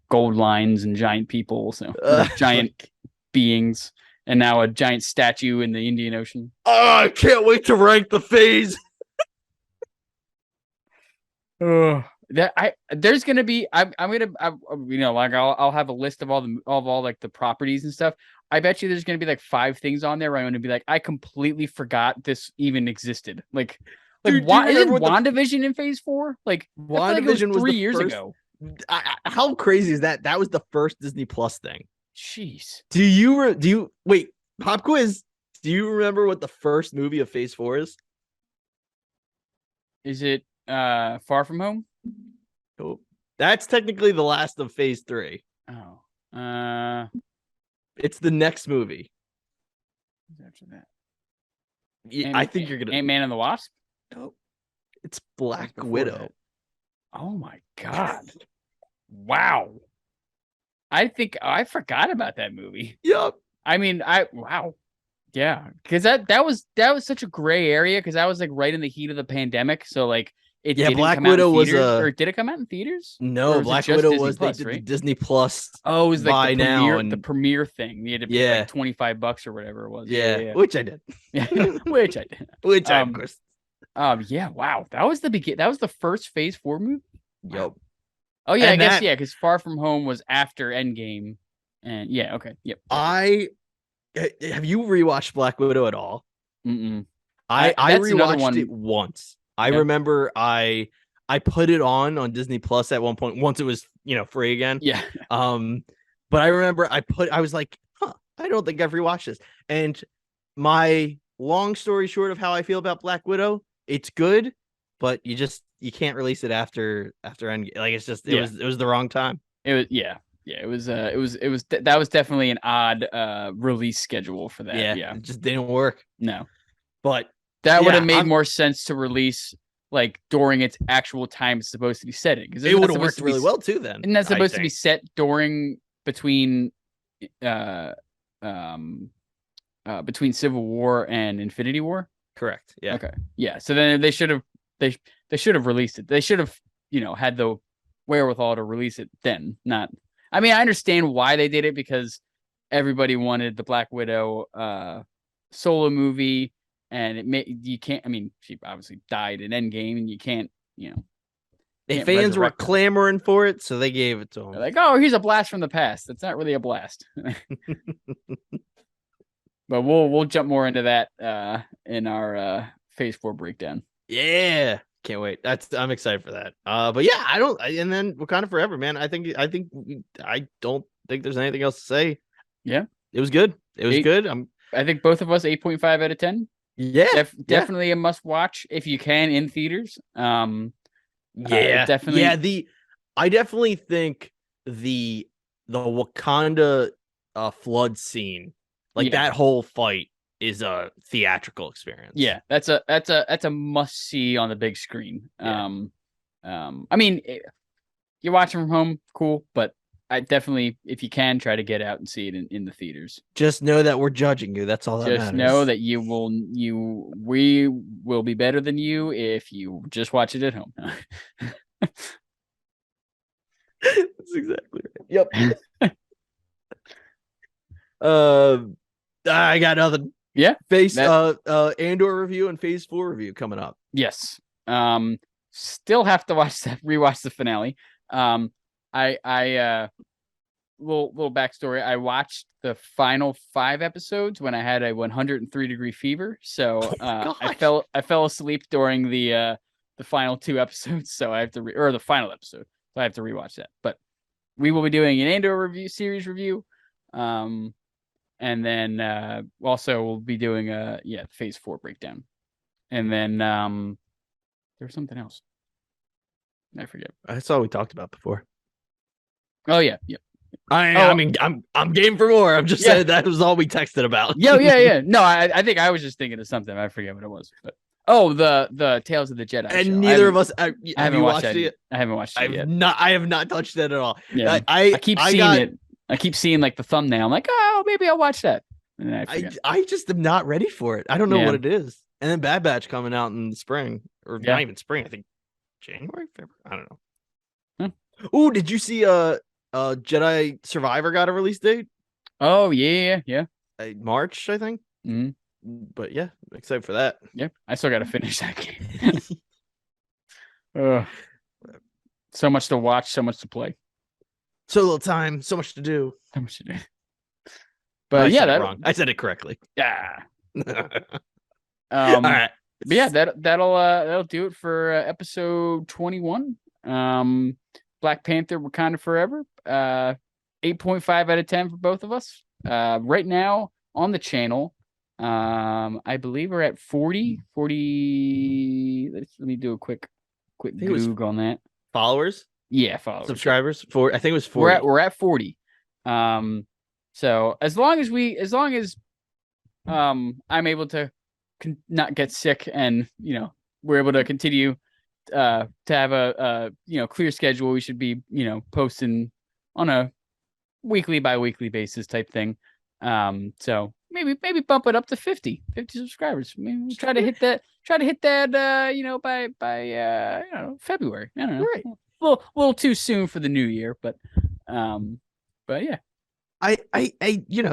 gold lines and giant people, so or giant Like, beings, and now a giant statue in the Indian Ocean. oh, I can't wait to rank the phase. Ugh. That I there's gonna be like I'll have a list of all like the properties and stuff. I bet you there's gonna be like 5 things on there where I'm gonna be like, I completely forgot this even existed. Like Dude, do you why remember isn't what the WandaVision in phase 4? Like I feel like it was WandaVision was 3 years first? ago. How crazy is that? That was the first Disney Plus thing. Jeez. Do you wait? Pop quiz. Do you remember what the first movie of Phase 4 is? Is it Far From Home? Oh, that's technically the last of Phase 3. Oh. It's the next movie. After that. I think you're gonna. Ant-Man and the Wasp? No, it's Black Widow. That. Oh my god. Wow. I think I forgot about that movie. Yep. I mean, wow. Yeah, because that was such a gray area because that was like right in the heat of the pandemic. So like it Yeah, didn't Black come out Widow in was theaters, a or did it come out in theaters? Or no. was it Black just Widow Disney was they Plus, did the right? Disney Plus Oh, it was like buy the now premiere, and the premiere thing. You had to pay yeah, like $25 or whatever it was. yeah, which I did. Yeah, which I did. Which I of course. Yeah, wow. That was that was the first Phase 4 movie. Yep. Wow. Oh yeah, And I guess yeah, because Far From Home was after Endgame, and yeah, okay, yep. Have you rewatched Black Widow at all? Mm-mm. I That's another rewatched one. it once. I Yep. remember I put it on Disney Plus at one point once it was free again. Yeah. But I remember I was like, huh, I don't think I've rewatched this. And my long story short of how I feel about Black Widow, it's good, but you can't release it after Endgame. Like it's just it was the wrong time. It was it was that was definitely an odd release schedule for that. Yeah. It just didn't work. No. But that would have made more sense to release like during its actual time it's supposed to be setting. Because it would have worked really well too then. Isn't that supposed to be set between between Civil War and Infinity War? Correct. Yeah. Okay. Yeah. So then they should have released it. They should have, had the wherewithal to release it then. Not I mean, I understand why they did it because everybody wanted the Black Widow solo movie, and you can't. I mean, she obviously died in Endgame, and you can't. Fans were clamoring for it, so they gave it to him. They're like, oh, here's a blast from the past. That's not really a blast. But we'll jump more into that in our Phase 4 breakdown. Yeah. Can't wait. I'm excited for that. But yeah, and then Wakanda Forever, man. I don't think there's anything else to say. Yeah. It was good. It was good. I think both of us 8.5 out of 10. Yeah. Definitely a must watch if you can in theaters. Definitely. Yeah, I definitely think the Wakanda flood scene, like that whole fight is a theatrical experience. Yeah, that's a must see on the big screen. Yeah. I mean, you're watching from home, cool, but I definitely, if you can, try to get out and see it in the theaters. Just know that we're judging you. That's all that matters. Just know that we will be better than you if you just watch it at home. That's exactly right. Yep. I got nothing. Yeah. Andor review and Phase 4 review coming up. Yes. Still have to rewatch the finale. Little backstory. I watched the final 5 episodes when I had a 103-degree fever. So I fell asleep during the final 2 episodes. So I have to or the final episode. So I have to rewatch that. But we will be doing an Andor series review. And then also we'll be doing Phase 4 breakdown. And then there was something else. I forget. That's all we talked about before. Oh yeah. I mean, I'm game for more. I'm just saying that was all we texted about. Yeah. No, I think I was just thinking of something. I forget what it was. But the Tales of the Jedi. And show. neither of us. I haven't watched it yet. I haven't watched it yet. I have not touched that at all. Yeah, I keep seeing it. I keep seeing like the thumbnail. I'm like, oh, maybe I'll watch that. And then I just am not ready for it. I don't know what it is. And then Bad Batch coming out in the spring, or not even spring. I think January, February. I don't know. Oh, did you see Jedi Survivor got a release date? Oh yeah. March, I think. Mm-hmm. But yeah, excited for that. Yep, I still got to finish that game. So much to watch, so much to play, so little time, so much to do. So much to do. But wrong. I said it correctly. Yeah. All right. But yeah, that'll do it for episode 21. Black Panther, Wakanda Forever. 8.5 out of 10 for both of us. Right now on the channel, I believe we're at 40. Let me do a quick Goog on that. Followers? Yeah, followers. Subscribers? I think it was 40. We're at 40. So as long as I'm able to not get sick and we're able to continue to have a clear schedule, we should be posting on a weekly by-weekly basis type thing. So maybe bump it up to 50 subscribers. Maybe we'll try to hit that by February. I don't know. Right. A little too soon for the new year, but yeah. I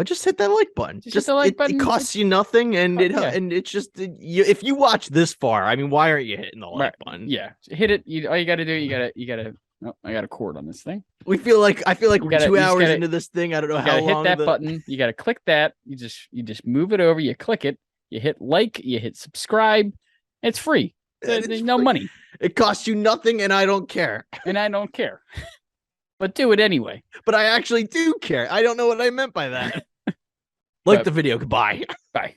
just hit that like button. Just hit the like button. It costs you nothing, and it's just if you watch this far, I mean, why aren't you hitting the like button? Yeah, hit it. All you got to do, you gotta. Oh, I got a cord on this thing. I feel like we're 2 hours into this thing. I don't know how long. You gotta hit that button. You gotta click that. You just move it over. You click it. You hit like. You hit subscribe. It's free. There's no money. It costs you nothing, and I don't care. But do it anyway. But I actually do care. I don't know what I meant by that. Like the video. Goodbye. Bye.